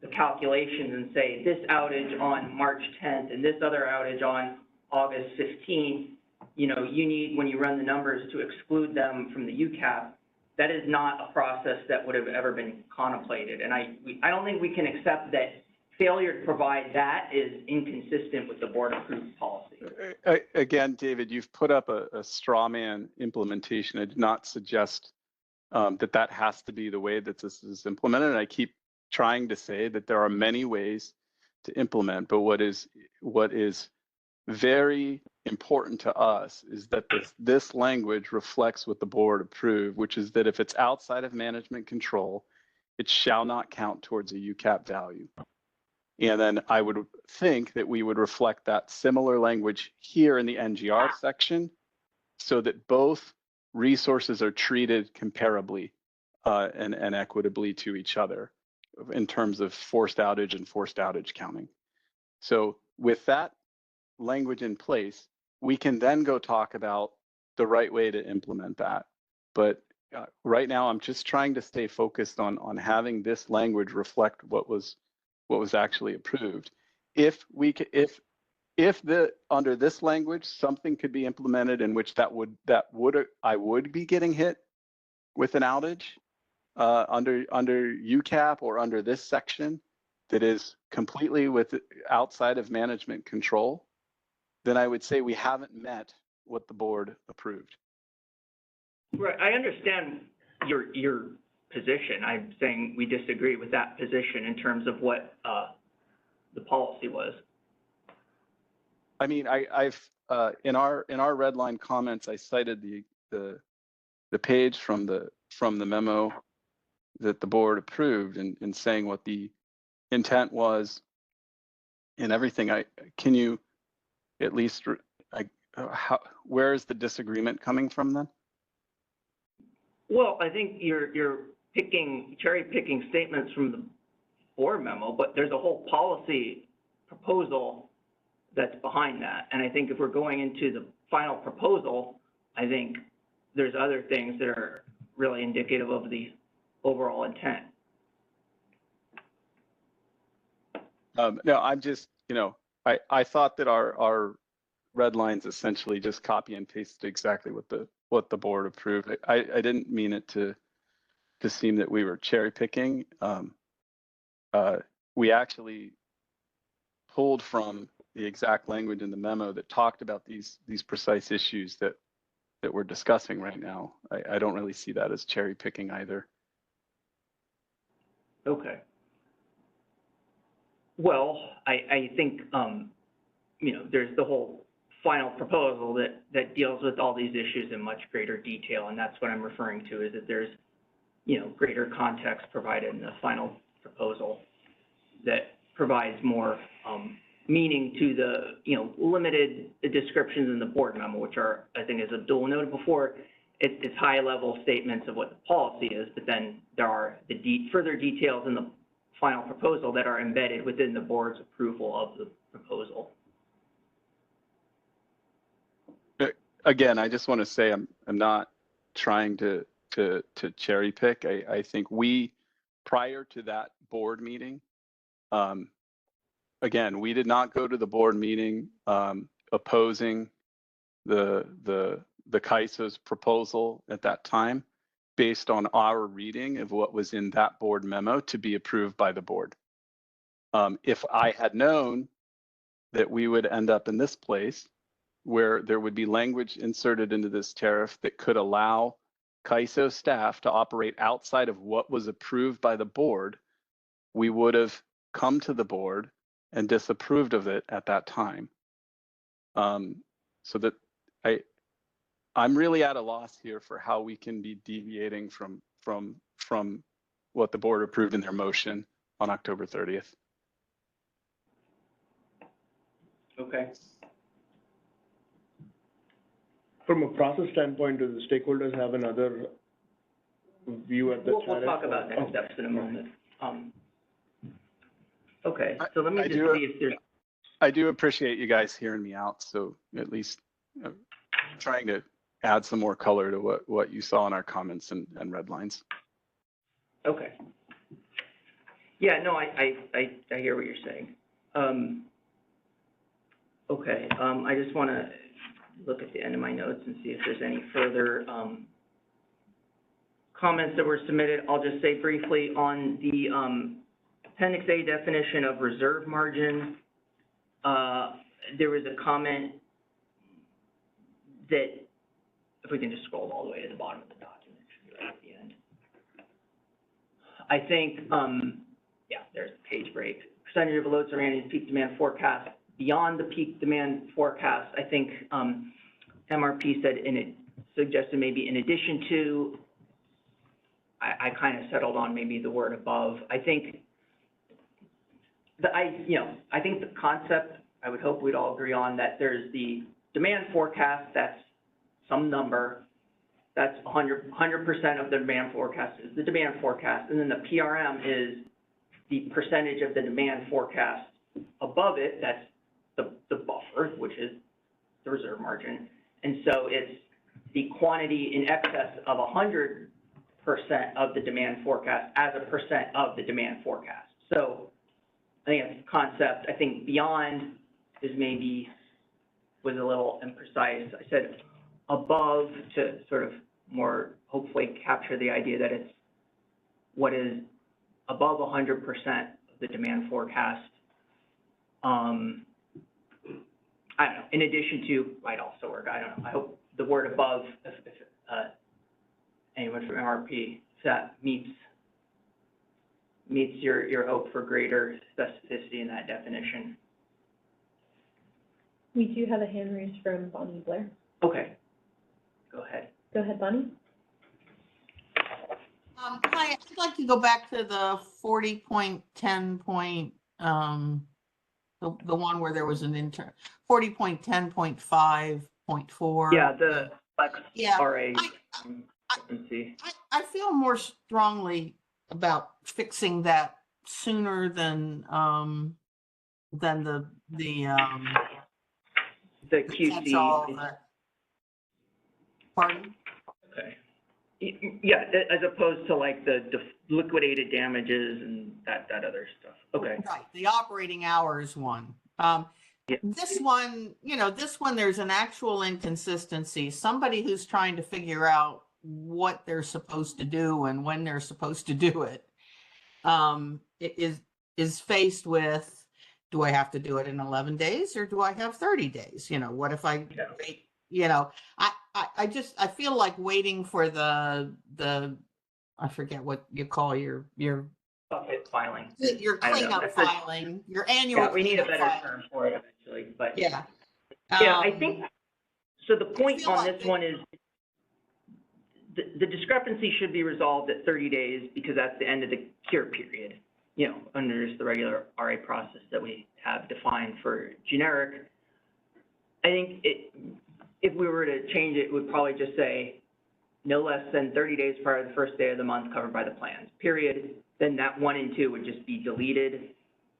the calculations and say this outage on March 10th and this other outage on August 15th, you need, when you run the numbers, to exclude them from the UCAP that is not a process that would have ever been contemplated. And I don't think we can accept that failure to provide that is inconsistent with the board approved policy. Again, David, you've put up a straw man implementation. I did not suggest that has to be the way that this is implemented. And I keep trying to say that there are many ways to implement, but what is very important to us is that this language reflects what the board approved, which is that if it's outside of management control, it shall not count towards a UCAP value. And then I would think that we would reflect that similar language here in the NGR section so that both resources are treated comparably and equitably to each other in terms of forced outage and forced outage counting. So with that language in place, we can then go talk about the right way to implement that. But right now, I'm just trying to stay focused on having this language reflect what was actually approved. If under this language something could be implemented in which I would be getting hit with an outage under UCAP or under this section that is completely outside of management control, then I would say we haven't met what the board approved. Right, I understand your position. I'm saying we disagree with that position in terms of what the policy was. I mean, I've in our red line comments, I cited the page from the memo that the board approved and saying what the intent was and everything. Can you at least where is the disagreement coming from then? Well, I think you're cherry picking statements from the board memo, but there's a whole policy proposal that's behind that. And I think if we're going into the final proposal, I think there's other things that are really indicative of the overall intent. No, I'm just, I thought that our red lines essentially just copy and pasted exactly what the board approved. I didn't mean it to seem that we were cherry picking. We actually pulled from the exact language in the memo that talked about these precise issues that we're discussing right now. I don't really see that as cherry picking either. Okay. Well, I think, there's the whole final proposal that deals with all these issues in much greater detail, and that's what I'm referring to, is that there's, greater context provided in the final proposal that provides more meaning to the, limited descriptions in the board memo, which are, I think, as Abdul noted before, it's high-level statements of what the policy is, but then there are the further details in the final proposal that are embedded within the board's approval of the proposal. Again, I just want to say I'm not trying to cherry pick. I think prior to that board meeting, again, we did not go to the board meeting opposing the CAISO's proposal at that time based on our reading of what was in that board memo to be approved by the board. If I had known that we would end up in this place where there would be language inserted into this tariff that could allow CAISO staff to operate outside of what was approved by the board, we would have come to the board and disapproved of it at that time. So that I'm really at a loss here for how we can be deviating from what the board approved in their motion on October 30th. Okay. From a process standpoint, do the stakeholders have another view at the tariff? We'll talk about next steps in a moment. Okay, so let me just see if there's... I do appreciate you guys hearing me out, so at least trying to add some more color to what you saw in our comments and red lines. Okay. Yeah, no, I hear what you're saying. Okay, I just want to look at the end of my notes and see if there's any further comments that were submitted, I'll just say briefly on the Appendix A definition of reserve margin. There was a comment that, if we can just scroll all the way to the bottom of the document, it should be right at the end. I think, yeah, there's the page break. Percentage of load surrounding peak demand forecast beyond the peak demand forecast. I think MRP said suggested maybe in addition to. I kind of settled on maybe the word above. I think I think the concept, I would hope we'd all agree on, that there's the demand forecast, that's some number, that's 100% of the demand forecast is the demand forecast, and then the PRM is the percentage of the demand forecast above it, that's the buffer, which is the reserve margin. And so it's the quantity in excess of 100% of the demand forecast as a percent of the demand forecast. So I think that's the concept. I think beyond is maybe was a little imprecise. I said above to sort of more hopefully capture the idea that it's what is above 100% of the demand forecast. I don't know, in addition to, might also work, I don't know. I hope the word above, if anyone from MRP, if that meets your hope for greater specificity in that definition. We do have a hand raised from Bonnie Blair. Okay, go ahead. Go ahead, Bonnie. Hi, I'd like to go back to the 40.10. The one where there was an 40.10.5.4. Yeah, the flex Yeah, RA. I feel more strongly about fixing that sooner than the QC. Pardon? Okay. Yeah, as opposed to like the liquidated damages and that other stuff. Okay. Right, the operating hours one. Yeah. This one, this one, there's an actual inconsistency. Somebody who's trying to figure out what they're supposed to do and when they're supposed to do it, is faced with, do I have to do it in 11 days or do I have 30 days? What if I wait? I feel like waiting for the I forget what you call your bucket filing. Your cleanup filing, your annual. Yeah, we need a better filing. term for it eventually, but yeah. Yeah, I think so. The point on this one is the discrepancy should be resolved at 30 days because that's the end of the cure period. Under the regular RA process that we have defined for generic. I think if we were to change it, we'd probably just say no less than 30 days prior to the first day of the month covered by the plans, period. Then that 1 and 2 would just be deleted.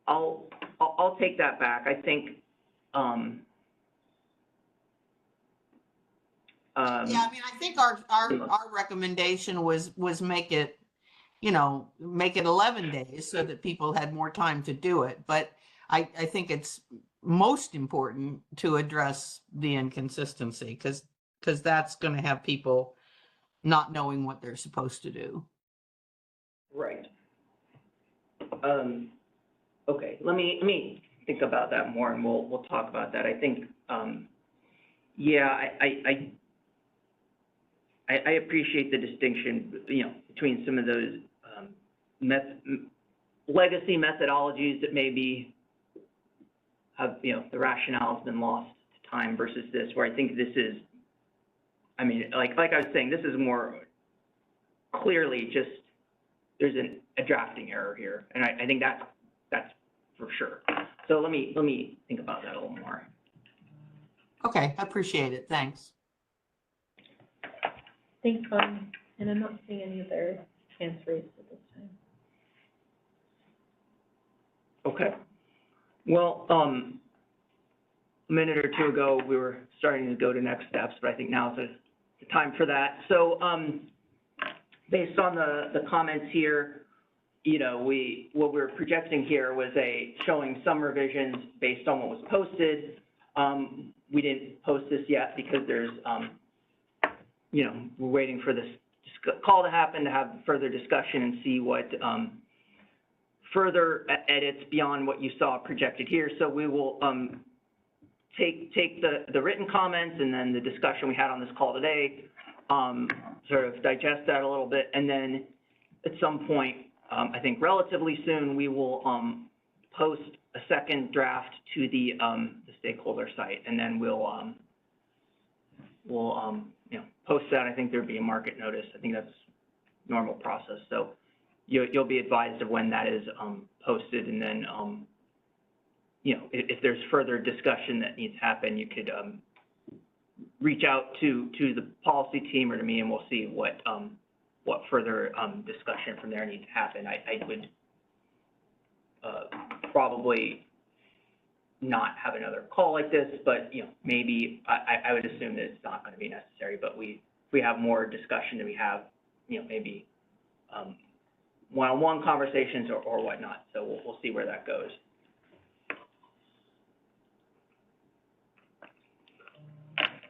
I'll take that back. I think, I think our recommendation was make it, make it 11 days so that people had more time to do it. But I think it's most important to address the inconsistency because that's going to have people not knowing what they're supposed to do. Right. Okay. Let me think about that more, and we'll talk about that. I think, yeah, I appreciate the distinction, between some of those legacy methodologies that maybe have, the rationale has been lost to time versus this, where I think this is, like I was saying, this is more clearly just there's a drafting error here, and I think that's for sure. So let me think about that a little more. Okay, I appreciate it. Thanks. Thanks, Bonnie. And I'm not seeing any other hands raised at this time. Okay. Well, a minute or two ago, we were starting to go to next steps, but I think now is the time for that. So, based on the comments here, what we're projecting here was showing some revisions based on what was posted. We didn't post this yet because there's, we're waiting for this call to happen to have further discussion and see what further edits beyond what you saw projected here. So we will take the written comments and then the discussion we had on this call today, sort of digest that a little bit, and then at some point, I think relatively soon, we will post a second draft to the stakeholder site, and then we'll you know, post that. I think there'd be a market notice. I think that's normal process. So you'll be advised of when that is posted, and then you know, if there's further discussion that needs to happen, you could reach out to the policy team or to me, and we'll see what further discussion from there needs to happen. I would probably not have another call like this, but you know, maybe I would assume that it's not going to be necessary. But if we have more discussion, and we have, you know, maybe one-on-one conversations or whatnot. So we'll see where that goes.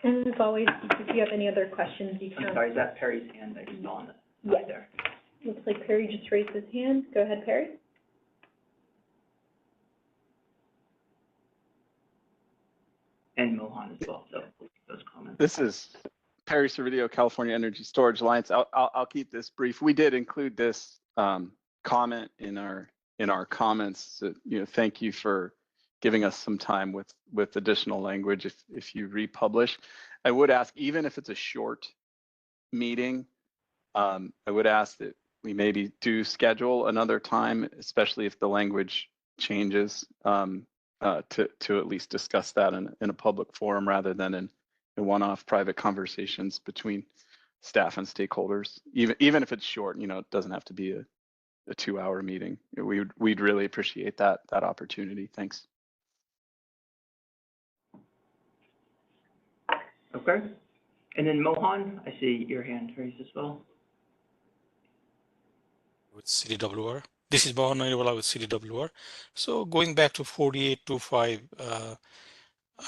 And as always, if you have any other questions, you can. I'm sorry, is that Perry's hand? I just saw on the Yes. side there. Looks like Perry just raised his hand. Go ahead, Perry. And Mohan as well, so those comments. This is Perry Servideo, California Energy Storage Alliance. I'll keep this brief. We did include this comment in our comments. So, you know, thank you for giving us some time with additional language if you republish. I would ask, even if it's a short meeting, I would ask that we maybe do schedule another time, especially if the language changes, to at least discuss that in a public forum rather than in one-off private conversations between staff and stakeholders. Even if it's short, you know, it doesn't have to be a 2-hour meeting. We'd really appreciate that opportunity. Thanks. Okay. And then Mohan, I see your hand raised as well. With CDWR. This is Mohan Nariwala with CDWR. So going back to 4825,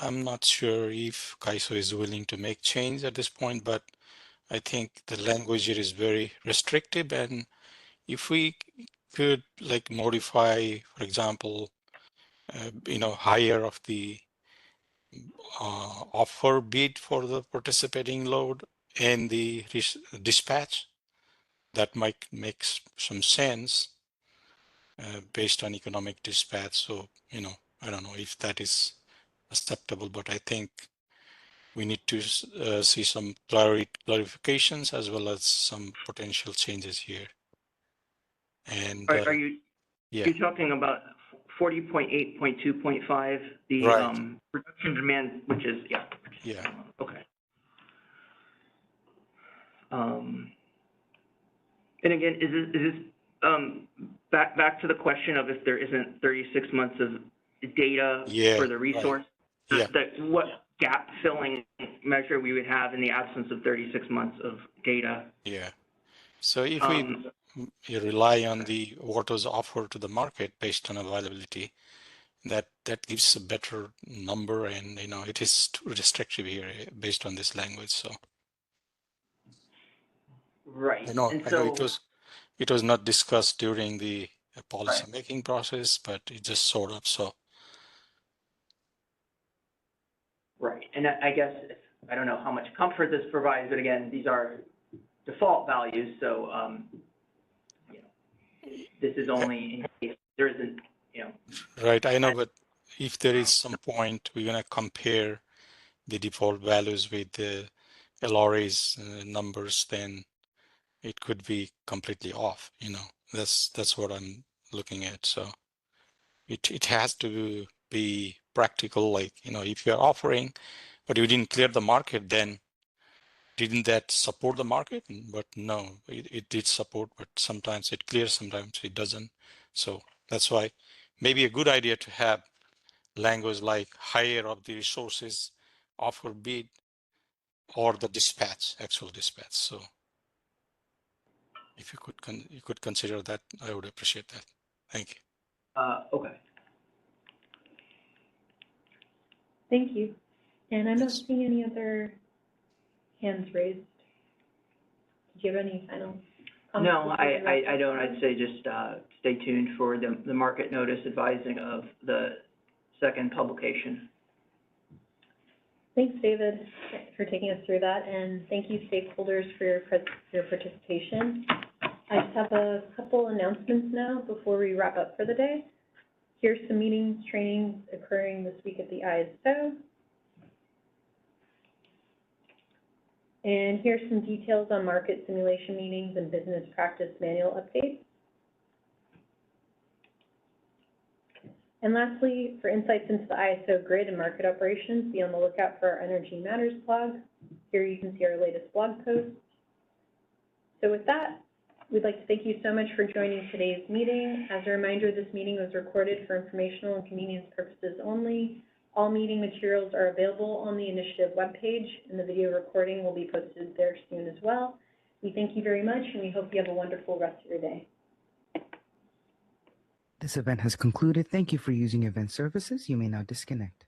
I'm not sure if CAISO is willing to make change at this point, but I think the language here is very restrictive. And if we could like modify, for example, you know, higher of the offer bid for the participating load and the dispatch, that might make some sense based on economic dispatch. So, you know, I don't know if that is acceptable, but I think we need to see some clarifications as well as some potential changes here. And Are you yeah, you're talking about 40.8.2.5, the right. production demand, which is Yeah. Okay. And again, is this back to the question of if there isn't 36 months of data for the resource? Right. Yeah. What gap filling measure we would have in the absence of 36 months of data? Yeah. So if you rely on the what was offered to the market based on availability, that gives a better number, and you know it is too restrictive here based on this language. So right. I know it was not discussed during the policy Right. making process, but it just sort of so. Right, and I guess I don't know how much comfort this provides, but again, these are default values, so you know, this is only in case there isn't, you know. Right, I know, but if there is some point we're gonna compare the default values with the LRA's numbers, then it could be completely off. You know, that's what I'm looking at. So it has to be practical. Like, you know, if you're offering, but you didn't clear the market, then didn't that support the market? But no, it did support, but sometimes it clears, sometimes it doesn't. So that's why maybe a good idea to have language like higher of the resources offer bid or the dispatch, actual dispatch. So if you could consider that, I would appreciate that. Thank you. Okay. Thank you. And I'm not Yes. seeing any other hands raised. Do you have any final comments? No, before we wrap I up? don't. I'd say just, stay tuned for the market notice advising of the second publication. Thanks, David, for taking us through that, and thank you, stakeholders, for your participation. I just have a couple announcements now before we wrap up for the day. Here's some meetings, trainings occurring this week at the ISO. And here's some details on market simulation meetings and business practice manual updates. And lastly, for insights into the ISO grid and market operations, be on the lookout for our Energy Matters blog. Here you can see our latest blog posts. So with that, we'd like to thank you so much for joining today's meeting. As a reminder, this meeting was recorded for informational and convenience purposes only. All meeting materials are available on the initiative webpage, and the video recording will be posted there soon as well. We thank you very much, and we hope you have a wonderful rest of your day. This event has concluded. Thank you for using event services. You may now disconnect.